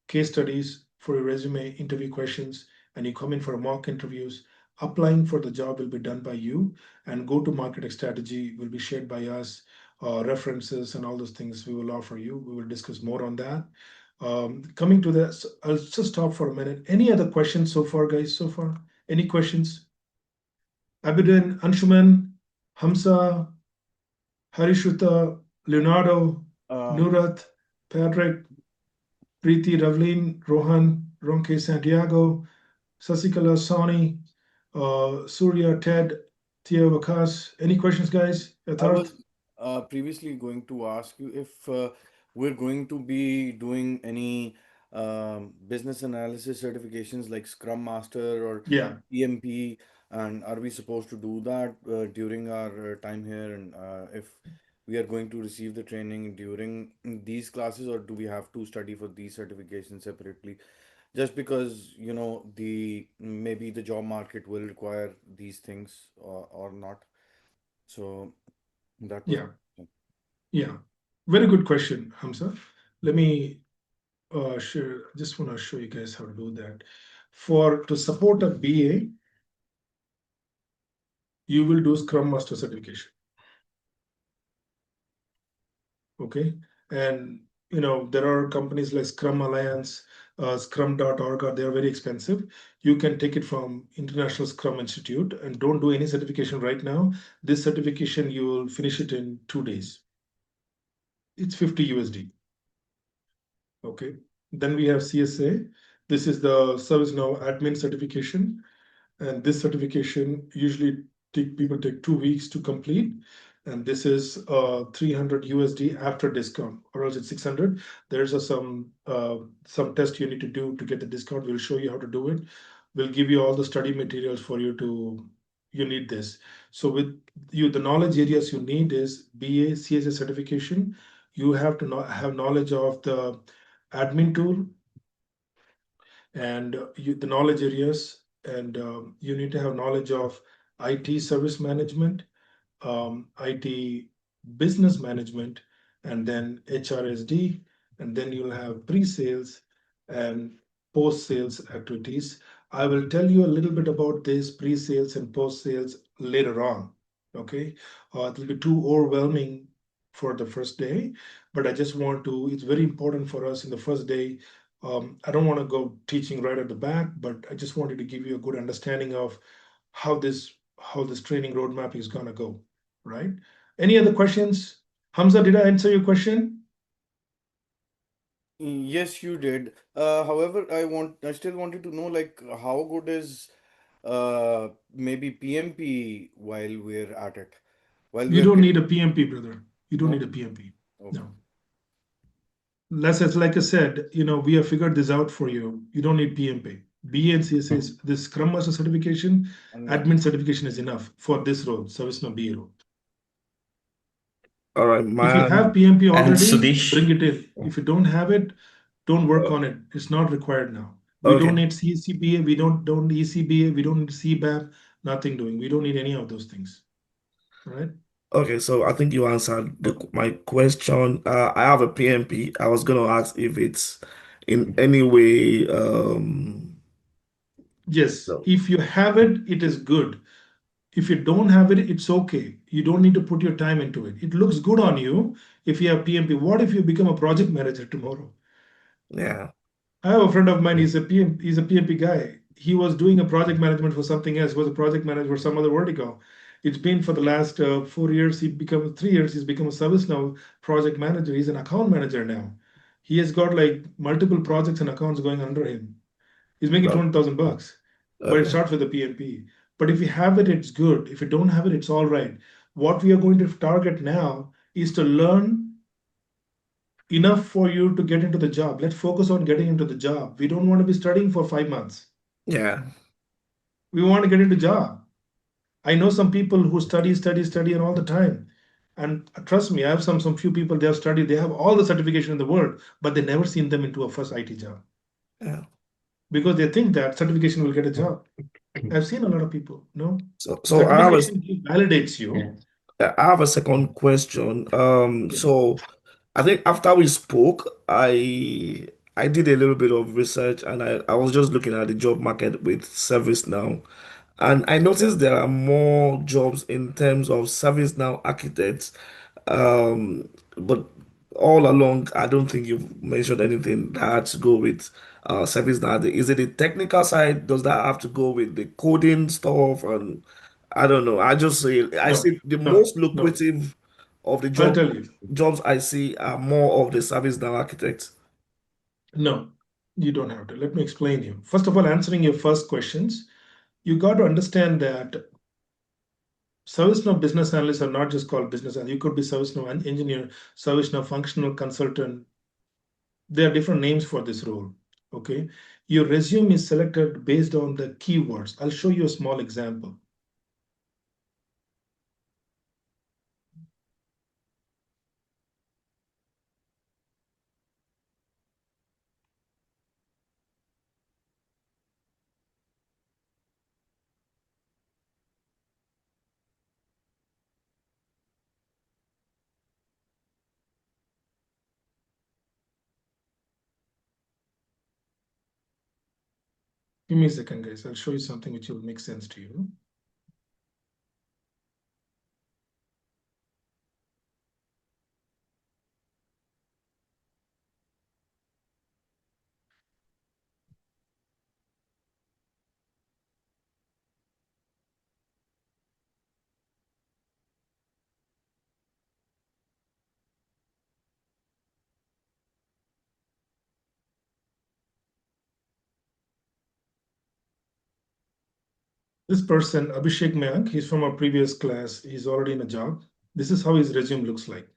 case studies for your resume, interview questions, and you come in for mock interviews. Applying for the job will be done by you, and go-to-market strategy will be shared by us. References and all those things we will offer you. We will discuss more on that. Coming to this, I'll just stop for a minute. Any other questions so far, guys? So far, any questions? Abidin, Anshuman, Hamza, Harishuta, Leonardo, Nurat, Patrick, Preeti, Ravleen, Rohan, Ronke, Santiago, Sasikala, Sani, Surya, Ted, Tia, Vakas. Any questions, guys? I was previously going to ask you if we're going to be doing any business analysis certifications like Scrum Master or Yeah. PMP, and are we supposed to do that during our time here? And if we are going to receive the training during these classes, or do we have to study for these certifications separately? Just because, maybe the job market will require these things or not. So that was Yeah. Yeah. Very good question, Hamza. Let me share. I just want to show you guys how to do that. To support a BA, you will do Scrum Master certification. Okay. And there are companies like Scrum Alliance, Scrum.org, they are very expensive. You can take it from International Scrum Institute, and don't do any certification right now. This certification, you will finish it in 2 days. It's 50 USD. Okay. Then we have CSA. This is the ServiceNow admin certification. And this certification usually people take 2 weeks to complete. and this is 300 USD after discount, or else it's 600. There's some test you need to do to get the discount. We'll show you how to do it. We'll give you all the study materials for you to you need this. So with you, the knowledge areas you need is BA CSA certification. You have to have knowledge of the admin tool and the knowledge areas, and you need to have knowledge of IT service management, IT business management, and then HRSD, and then you'll have pre-sales and post-sales activities. I will tell you a little bit about this pre-sales and post-sales later on. Okay, it will be too overwhelming for the first day, but I just want to. It's very important for us in the first day. I don't want to go teaching right at the back, but I just wanted to give you a good understanding of how this training roadmap is gonna go, right? Any other questions? Hamza, did I answer your question? Yes, you did. However, I still wanted to know, like, how good is maybe PMP while we're at it, while You we're don't need getting. a PMP, brother. You don't No? need a PMP. Okay. No. Like I said, we have figured this out for you. You don't need PMP. BA and CSA is the Scrum Master certification, And admin certification is enough for this role, ServiceNow BA role. All right, If you have man. PMP And already, bring Sudesh, it in. If you don't have it, don't work Uh, on it. It's not required now. We don't okay, need CCBA, we don't need ECBA, we don't need CBAP, nothing doing. We don't need any of those things. All right? okay. So I think you answered my question. I have a PMP. I was gonna ask if it's in any way Yes. no. If you have it, it is good. If you don't have it, it's okay. You don't need to put your time into it. It looks good on you if you have PMP. What if you become a project manager tomorrow? Yeah, I have a friend of mine, he's a PMP guy. He was doing a project management for something else, was a project manager for some other vertical. It's been for the last 4 years, 3 years, he's become a ServiceNow project manager. He's an account manager now. He has got like multiple projects and accounts going under him. He's making no. 20,000 bucks, but it Okay. starts with the PMP. But if you have it, it's good. If you don't have it, it's all right. What we are going to target now is to learn enough for you to get into the job. Let's focus on getting into the job. We don't want to be studying for 5 months. Yeah, We want to get into job. I know some people who study, and all the time. And trust me, I have some few people they have studied, they have all the certification in the world, but they never seen them into a first IT job yeah. because they think that certification will get a job. I've seen a lot of people. No, So certification validates yeah. you. I have a second question. Yeah. So I think after we spoke, I did a little bit of research and I was just looking at the job market with ServiceNow. And I noticed there are more jobs in terms of ServiceNow architects. But all along, I don't think you've mentioned anything that had to go with ServiceNow. Is it the technical side? Does that have to go with the coding stuff? And I don't know. I No, see the no, most no. lucrative of the I'll tell you. jobs I see are more of the ServiceNow architects. No, you don't have to. Let me explain you. First of all, answering your first questions, you got to understand that ServiceNow business analysts are not just called business analysts. You could be ServiceNow engineer, ServiceNow functional consultant. There are different names for this role. Okay. Your resume is selected based on the keywords. I'll show you a small example. Give me a second, guys. I'll show you something which will make sense to you. This person, Abhishek Mayank, he's from our previous class. He's already in a job. This is how his resume looks like.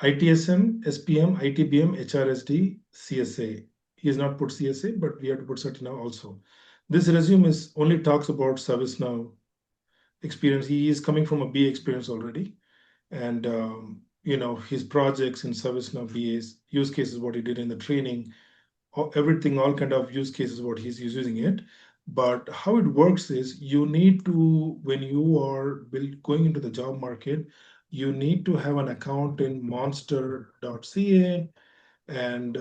ITSM, SPM, ITBM, HRSD, CSA. He has not put CSA, but we have to put ServiceNow also. This resume is only talks about ServiceNow experience. He is coming from a BA experience already, and his projects in ServiceNow BA's use cases, what he did in the training, everything, all kind of use cases, what he's using it. But how it works is you need to, when you are going into the job market, you need to have an account in monster.ca and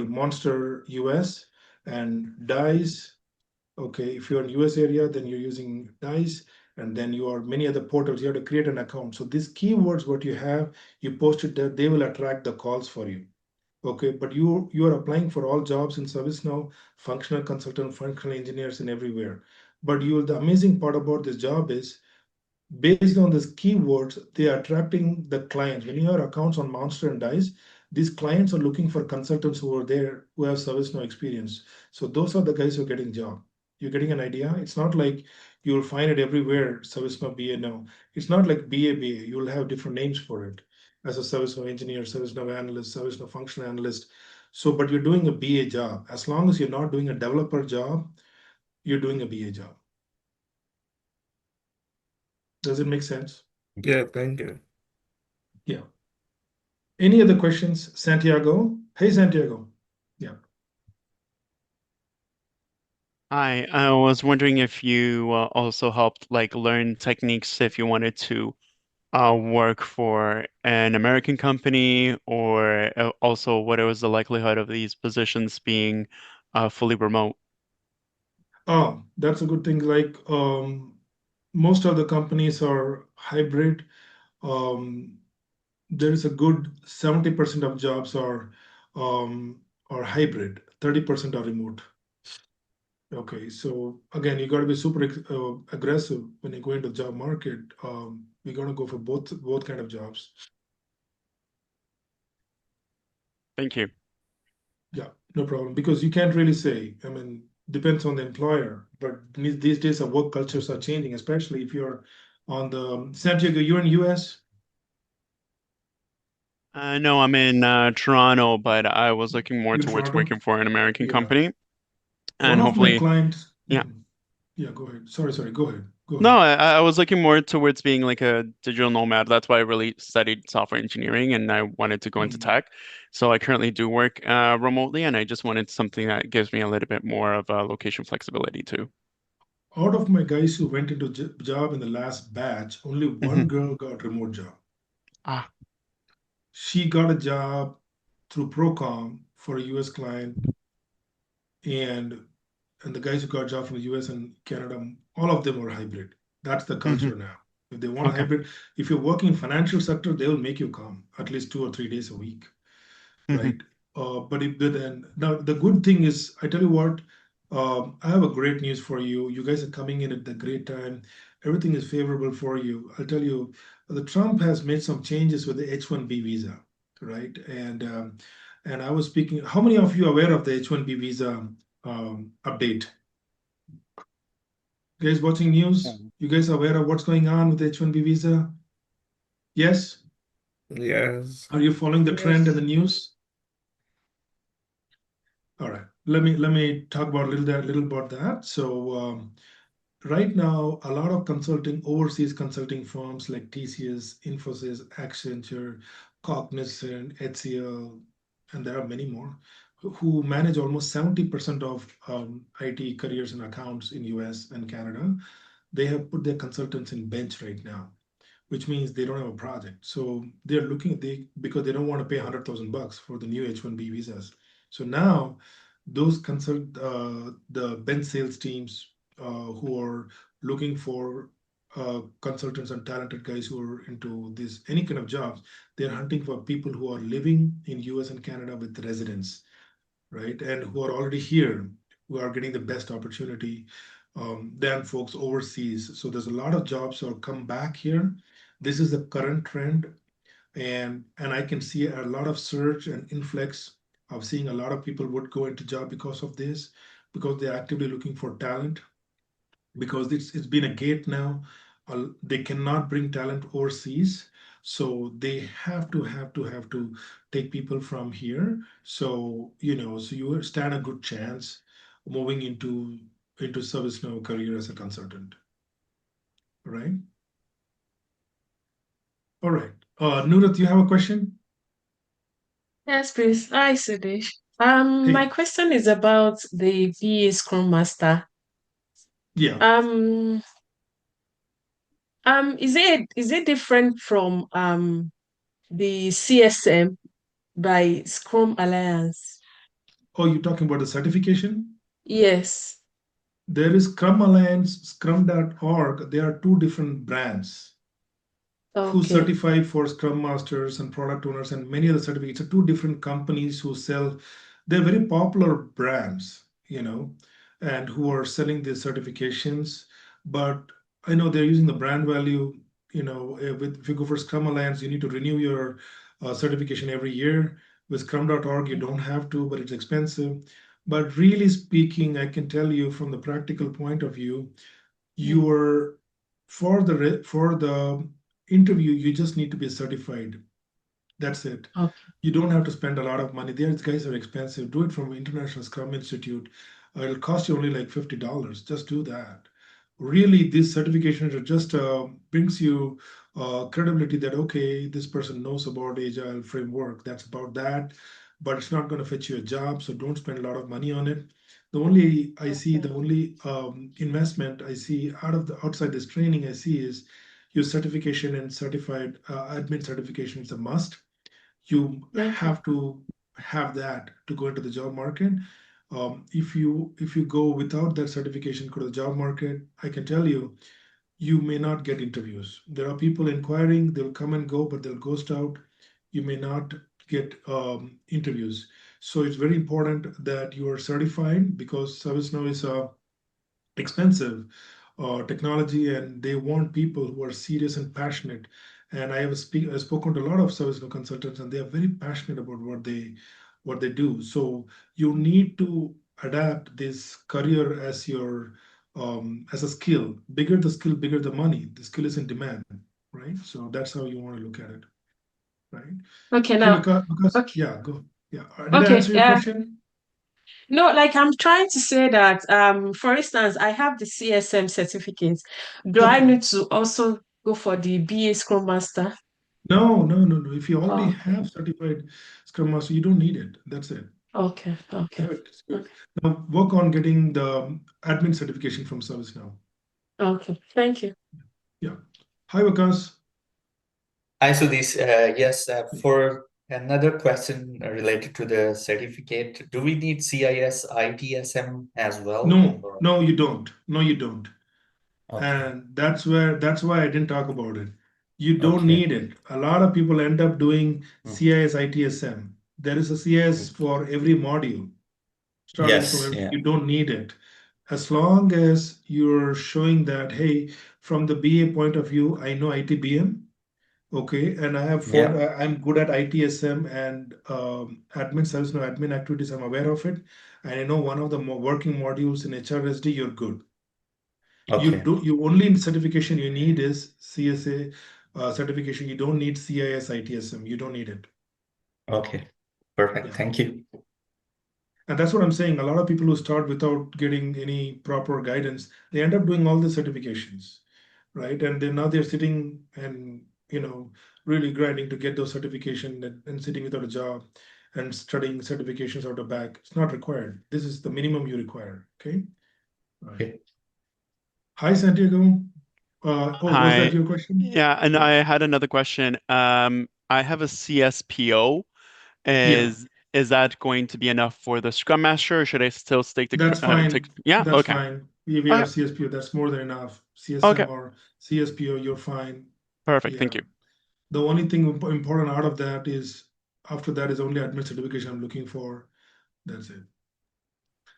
Monster US and Dice. Okay, if you're in US area, then you're using Dice, and then you are many other portals. You have to create an account. So these keywords, what you have, you post it there, they will attract the calls for you. Okay, but you are applying for all jobs in ServiceNow, functional consultant, functional engineers, and everywhere. But the amazing part about this job is based on these keywords, they are attracting the clients. When you have accounts on Monster and Dice, these clients are looking for consultants who are there who have ServiceNow experience. So those are the guys who are getting job. You're getting an idea. It's not like you'll find it everywhere. ServiceNow BA. No, it's not like BA. You'll have different names for it as a ServiceNow engineer, ServiceNow analyst, ServiceNow functional analyst. So, but you're doing a BA job. As long as you're not doing a developer job, you're doing a BA job. Does it make sense? Yeah, thank you. Yeah. Any other questions, Santiago? Hey, Santiago. Yeah. Hi, I was wondering if you also helped like learn techniques if you wanted to work for an American company, or also what was the likelihood of these positions being fully remote? Oh, that's a good thing. Like most of the companies are hybrid. Um, there is a good 70% of jobs are hybrid, 30% are remote. Okay, so again, you got to be super aggressive when you go into the job market. We're gonna go for both kind of jobs. Thank you. Yeah, no problem. Because you can't really say, I mean, depends on the employer, but these days our work cultures are changing, especially if you're on the Santiago, you're in US. No, I'm in Toronto, but I was looking more You're in towards Toronto? working for an American Yeah. company, One and of my hopefully, clients, yeah. Yeah, go ahead. Sorry, go ahead. Go No, ahead. I was looking more towards being like a digital nomad. That's why I really studied software engineering and I wanted to go into Mhm. tech. So I currently do work remotely, and I just wanted something that gives me a little bit more of location flexibility too. Out of my guys who went into job in the last batch, only one Hmm. girl got remote job. Ah. She got a job through Procom for a US client, and the guys who got jobs from the US and Canada, all of them were hybrid. That's the Hmm. culture now. If they want Okay. hybrid, if you're working in financial sector, they will make you come at least 2 or 3 days a week, Hmm. right? But if then now the good thing is, I tell you what, I have a great news for you. You guys are coming in at the great time. Everything is favorable for you. I'll tell you, the Trump has made some changes with the H-1B visa, right? And I was speaking. How many of you are aware of the H-1B visa update? You guys watching news? You guys are aware of what's going on with the H-1B visa? Yes? Yes. Are you following the trend in the Yes. news? All right. Let me talk about a little about that. So right now, a lot of overseas consulting firms like TCS, Infosys, Accenture, Cognizant, HCL, and there are many more, who manage almost 70% of IT careers and accounts in US and Canada. They have put their consultants in bench right now, which means they don't have a project. So they're looking because they don't want to pay $100,000 for the new H-1B visas. So now those the bench sales teams who are looking for consultants and talented guys who are into this any kind of jobs, they're hunting for people who are living in US and Canada with residence, right? And who are already here, who are getting the best opportunity than folks overseas. So there's a lot of jobs that come back here. This is the current trend, and I can see a lot of surge and influx of seeing a lot of people would go into job because of this, because they're actively looking for talent, because it's been a gate now. they cannot bring talent overseas, so they have to take people from here. So so you stand a good chance moving into ServiceNow career as a consultant, right? All right. Nurat, you have a question? Yes, please. Hi, Sudesh. My Hey, question is about the VA Scrum Master. yeah. Um, is it different from the CSM by Scrum Alliance? Oh, you're talking about the certification? Yes. There is Scrum Alliance, Scrum.org. They are two different brands who Okay. certify for Scrum Masters and product owners and many other certificates. Are two different companies who sell. They're very popular brands, and who are selling these certifications. But I know they're using the brand value. If you go for Scrum Alliance, you need to renew your certification every year. With Scrum.org, you don't have to, but it's expensive. But really speaking, I can tell you from the practical point of view, Mm. you are for the interview, you just need to be certified. That's it. Okay. You don't have to spend a lot of money. These guys are expensive. Do it from International Scrum Institute. It'll cost you only like $50. Just do that. Really, these certifications are just brings you credibility that okay, this person knows about agile framework. That's about that, but it's not going to fetch you a job. So don't spend a lot of money on it. The Okay. only investment I see outside this training I see is your certification and certified admin certification is a must. You Okay. have to have that to go into the job market. If you go without that certification go to the job market, I can tell you, you may not get interviews. There are people inquiring, they'll come and go, but they'll ghost out. You may not get interviews. So it's very important that you are certified because ServiceNow is a expensive technology, and they want people who are serious and passionate. And I've spoken to a lot of ServiceNow consultants, and they are very passionate about what they do. So you need to adapt this career as your as a skill. Bigger the skill, bigger the money. The skill is in demand, right? So that's how you want to look at it, right? Okay. Hey, Now. because Okay. yeah, go. Yeah, did I Okay. answer your Yeah. question? No, like I'm trying to say that, for instance, I have the CSM certificate. Do I Okay. need to also go for the BA Scrum Master? No, no, no, no. If you already Okay. have certified Scrum Master, you don't need it. That's it. Okay. Okay. Good, it's good. Okay. Now work on getting the admin certification from ServiceNow. Okay. Thank you. Yeah. Hi, Vikas. Hi, so this, yes, for another question related to the certificate, do we need CIS ITSM as well? No, Or- no, you don't. No, you don't. Okay, And that's why I didn't talk about it. You don't okay. need it. A lot of people end up doing Mm. CIS, ITSM. There is a CIS for every module, starting from Yes, everything. yeah, You don't need it. As long as you're showing that, hey, from the BA point of view, I know ITBM, okay, and yeah, I'm good at ITSM and admin service, no admin activities, I'm aware of it, and I know one of the working modules in HRSD, you're good. okay, You only in certification you need is CSA certification. You don't need CIS ITSM. You don't need it. okay. Perfect. Yeah. Thank you. And that's what I'm saying. A lot of people who start without getting any proper guidance, they end up doing all the certifications, right? And then now they're sitting and really grinding to get those certification and sitting without a job and studying certifications out the back. It's not required. This is the minimum you require. Okay. Right. Okay. Hi, Santiago. Was that Hi. your question? Yeah, and Yeah. I had another question. I have a CSPO. Yeah. Is that going to be enough for the Scrum Master, or should I still stick to That's take? fine. Yeah, That's okay. fine. If you Okay. have CSPO, that's more than enough. Okay. CSM or CSPO, you're fine. Perfect. Thank Yeah. you. The only thing important out of that is after that is only admin certification I'm looking for. That's it.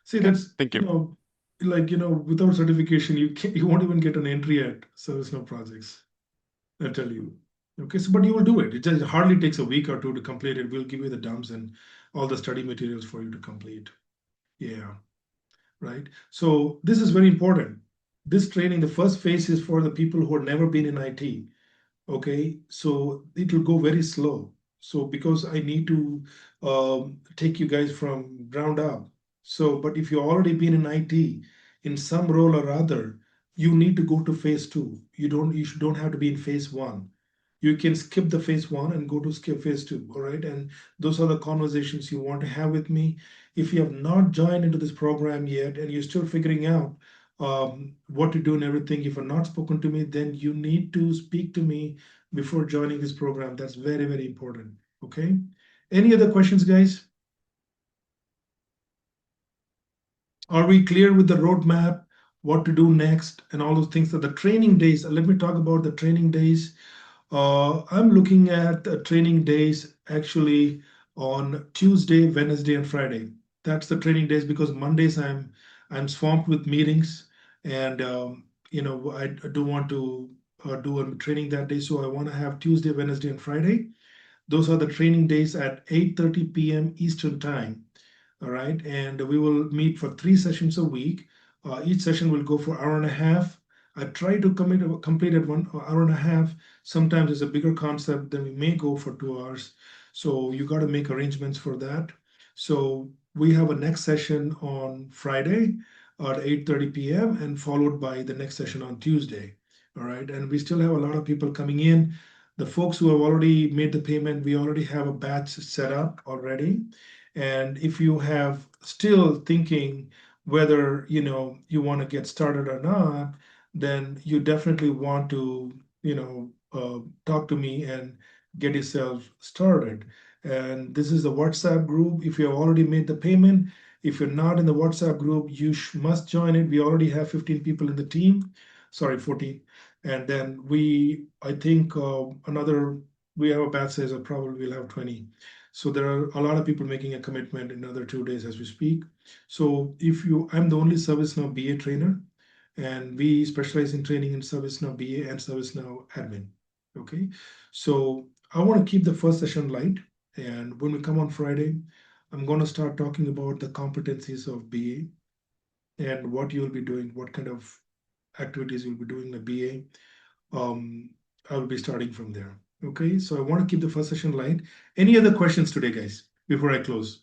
See, Okay. that's Thank you. without certification, you won't even get an entry at ServiceNow projects. I tell you. Okay, so but you will do it. It just hardly takes a week or two to complete it. We'll give you the dumps and all the study materials for you to complete. Yeah, right. So this is very important. this training, the first phase is for the people who have never been in IT. Okay, so it will go very slow. So because I need to take you guys from ground up. So, but if you've already been in IT in some role or other, you need to go to phase two. You don't have to be in phase one. You can skip the phase one and go to skip phase two. All right, and those are the conversations you want to have with me. If you have not joined into this program yet and you're still figuring out what to do and everything, if you're not spoken to me, then you need to speak to me before joining this program. That's very, very important. Okay. Any other questions, guys? Are we clear with the roadmap, what to do next, and all those things? So the training days, let me talk about the training days. I'm looking at the training days actually on Tuesday, Wednesday, and Friday. That's the training days because Mondays I'm swamped with meetings, and I do want to do a training that day. So I want to have Tuesday, Wednesday, and Friday. Those are the training days at 8:30 p.m. Eastern Time. All right, and we will meet for 3 sessions a week. Each session will go for hour and a half. I try to complete at 1 hour and a half. Sometimes it's a bigger concept, then we may go for 2 hours. So you got to make arrangements for that. So we have a next session on Friday at 8:30 p.m. and followed by the next session on Tuesday. All right, and we still have a lot of people coming in. The folks who have already made the payment, we already have a batch set up already. And if you have still thinking whether you want to get started or not, then you definitely want to talk to me and get yourself started. And this is the WhatsApp group. If you have already made the payment, if you're not in the WhatsApp group, you must join it. We already have 15 people in the team, sorry, 14. And then I think we have a batch size of probably we'll have 20. So there are a lot of people making a commitment in another 2 days as we speak. So I'm the only ServiceNow BA trainer, and we specialize in training in ServiceNow BA and ServiceNow admin. Okay, so I want to keep the first session light, and when we come on Friday, I'm going to start talking about the competencies of BA and what you'll be doing, what kind of activities you'll be doing in the BA. I will be starting from there. Okay, so I want to keep the first session light. Any other questions today, guys, before I close?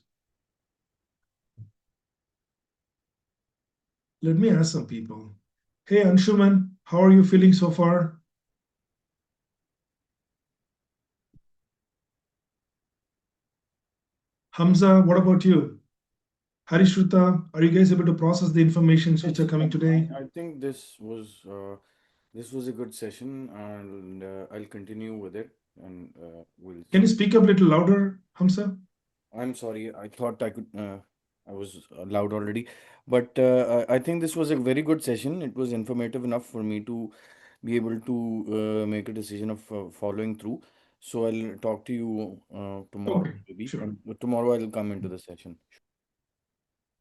Let me ask some people. Hey, Anshuman, how are you feeling so far? Hamza, what about you? Harishruta, are you guys able to process the information which are coming today? I think this was a good session, and I'll continue with it, and we'll. Can you speak up a little louder, Hamza? I'm sorry, I thought I could. I was loud already, but I think this was a very good session. It was informative enough for me to be able to make a decision of following through. So I'll talk to you tomorrow, Okay, maybe, sure. and tomorrow I'll come into the session.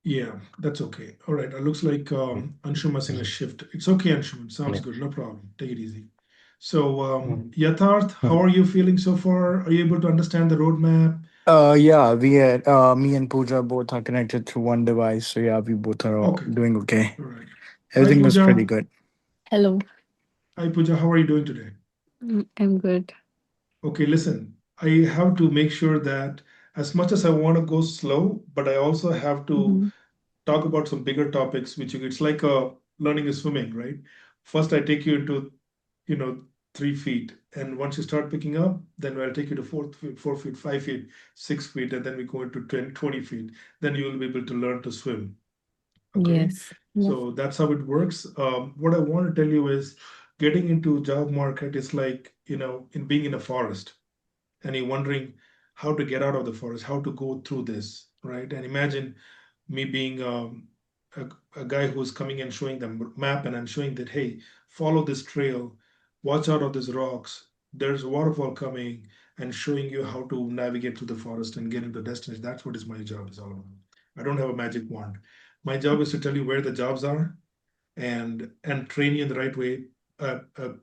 Yeah, that's okay. All right, it looks like Anshuman's in a shift. It's okay, Anshuman. Sounds Yeah. good, no problem. Take it easy. So, Yatharth, how are you feeling so far? Are you able to understand the roadmap? Yeah, me and Pooja both are connected through one device. So yeah, we both are all Okay, doing okay. all right. Hi, Everything was pretty Pooja. good. Hello, Hi, Pooja. How are you doing today? I'm good. Okay, listen, I have to make sure that as much as I want to go slow, but I also have to Hmm. talk about some bigger topics, it's like learning a swimming, right? First, I take you into, you know, 3 feet. And once you start picking up, then I'll take you to 4 feet, 4 feet, 5 feet, 6 feet, and then we go into 10, 20 feet. Then you will be able to learn to swim. Okay. Yes. Yeah. So that's how it works. What I want to tell you is getting into job market is like, in being in a forest and you're wondering how to get out of the forest, how to go through this, right? And imagine me being a, a guy who's coming and showing the map, and I'm showing that, hey, follow this trail, watch out of these rocks. There's a waterfall coming, and showing you how to navigate through the forest and get into the destination. That's what is my job is all about. I don't have a magic wand. My job is to tell you where the jobs are and train you in the right way,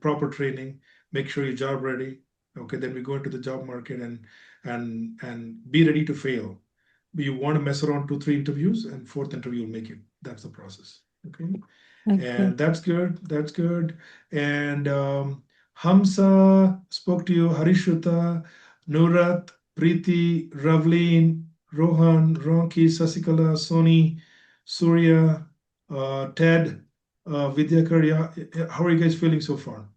proper training, make sure you're job ready. Okay, then we go into the job market and be ready to fail. You want to mess around 2, 3 interviews, and fourth interview will make it. That's the process. Okay. Okay. And that's good. That's good. And Hamsa spoke to you, Harishuta, Nurat, Preeti, Ravleen, Rohan, Ronki, Sasikala, Sony, Surya, Ted, Vidyakar. How are you guys feeling so far?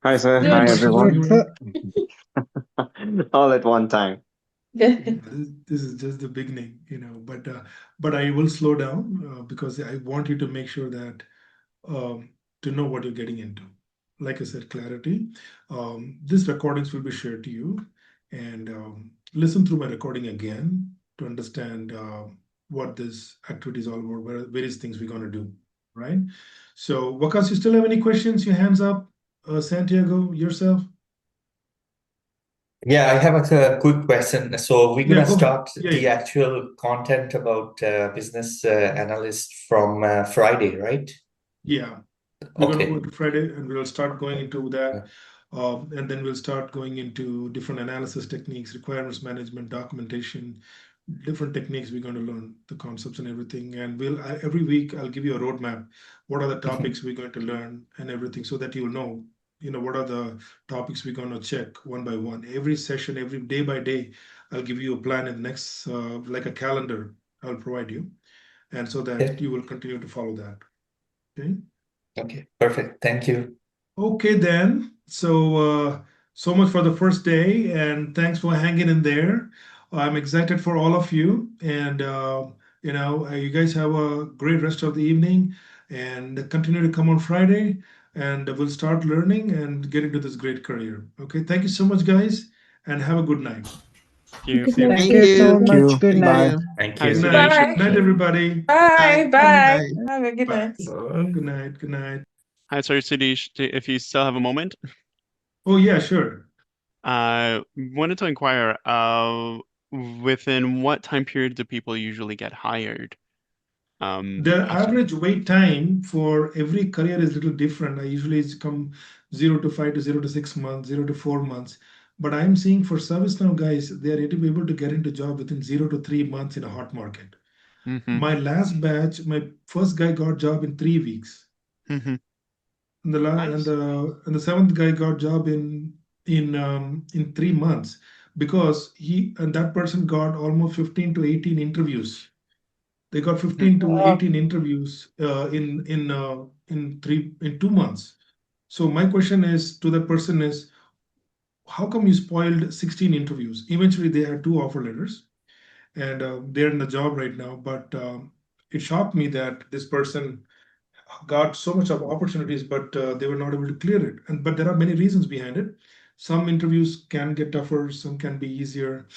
Hi, sir. Any Hi, Good. questions from everyone. your end? All at one time. This is just the beginning, but I will slow down because I want you to make sure that to know what you're getting into. Like I said, clarity. These recordings will be shared to you, and listen through my recording again to understand what this activity is all about, various things we're going to do, right? So, Wakas, you still have any questions? Your hands up. Santiago, yourself? Yeah, I have a quick question. So we're Yeah, gonna go ahead. start Yeah, the yeah. actual content about business analyst from Friday, right? Yeah. We're going to go Okay. into Friday and we'll start going into that. Uh, And then we'll start going into different analysis techniques, requirements management, documentation, different techniques we're going to learn, the concepts and everything. And every week I'll give you a roadmap. What are the topics we're going to learn and everything so that you'll know, what are the topics we're going to check one by one. Every session, every day by day, I'll give you a plan in the next, like a calendar I'll provide you. And so that yeah. you will continue to follow that. Okay. Okay, perfect. Thank you. Okay, then. So much for the first day, and thanks for hanging in there. I'm excited for all of you, and you guys have a great rest of the evening, and continue to come on Friday, and we'll start learning and get into this great career. Okay, thank you so much, guys, and have a good night. Thank you. See you. Thank Thank you. you. Thank you. Good Thank Bye. night. you. Thank Hi, Good you. night. Sudesh. Bye. Good night, everybody. Bye. Bye. Bye. Bye. Have a good Bye. night. Good night. Good night. Hi, sorry, Sudesh. If you still have a moment, Oh yeah, sure. wanted to inquire, within what time period do people usually get hired? The After. average wait time for every career is a little different. I usually it's come 0 to 5 to 0 to 6 months, 0 to 4 months. But I'm seeing for ServiceNow guys, they are able to get into job within 0 to 3 months in a hot market. Mm-hmm. My last batch, my first guy got job in 3 weeks, Mm-hmm. and the la- Nice. and the seventh guy got job in 3 months because he and that person got almost 15 to 18 interviews. They got Mm-hmm. 15 to Wow. 18 interviews in 2 months. So my question is to that person is, how come you spoiled 16 interviews? Eventually, they had two offer letters, and they're in the job right now. But it shocked me that this person got so much of opportunities, but they were not able to clear it. And but there are many reasons behind it. Some interviews can get tougher, some can be easier.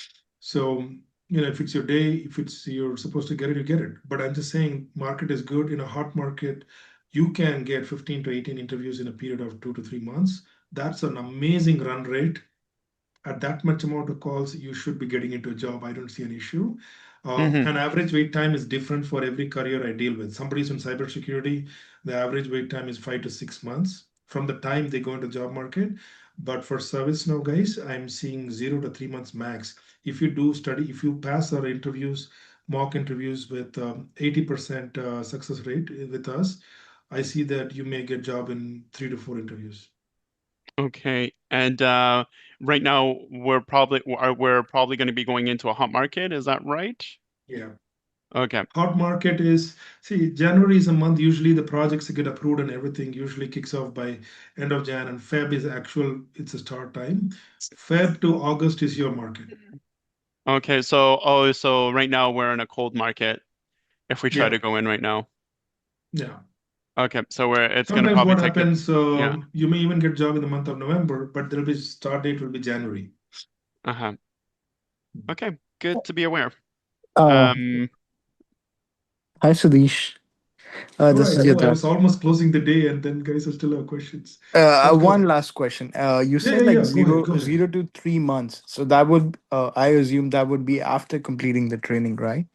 So if it's your day, if it's you're supposed to get it, you get it. But I'm just saying, market is good. In a hot market, you can get 15 to 18 interviews in a period of 2 to 3 months. That's an amazing run rate. At that much amount of calls, you should be getting into a job. I don't see an issue. Mm-hmm. An average wait time is different for every career I deal with. Somebody's in cybersecurity, the average wait time is 5 to 6 months from the time they go into job market. But for ServiceNow guys, I'm seeing 0 to 3 months max. If you do study, if you pass our interviews, mock interviews with 80% success rate with us, I see that you may get job in 3 to 4 interviews. Okay. And right now we're probably going to be going into a hot market. Is that right? Yeah. Okay. Hot market is, see, January is a month. Usually the projects get approved and everything usually kicks off by end of Jan, and Feb is actual, it's a start time. Feb to August is your market. Okay. So right now we're in a cold market if we try Yeah, to go in right now. yeah. Okay. So it's going to Sometimes probably what take it. happens, Yeah. you may even get job in the month of November, but there'll be start date will be January. Uh-huh. Okay. Good to be aware. Uh, Um, Hi, Sudesh. All This right, is so I Yata. was almost closing the day, and then guys, I still have questions. One Welcome. last question. You Yeah, said yeah, like yeah. Go ahead, go ahead. 0 to 3 months. So that would, I assume that would be after completing the training, right?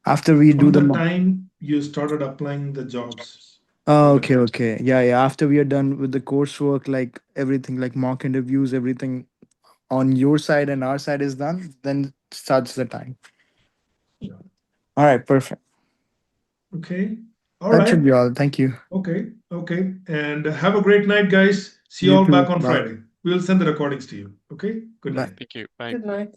After we do From the the mock. time you started applying the jobs, Oh, from the okay, time. okay. Yeah, yeah. After we are done with the coursework, like everything, like mock interviews, everything on your side and our side is done, then starts the time. Yeah. All right, perfect. Okay. All That should right. be all. Thank you. Okay. Okay. And have a great night, guys. See you You all back too. on Bye. Friday. We'll send the recordings to you. Okay. Good Bye. night. Thank you. Bye. Good night.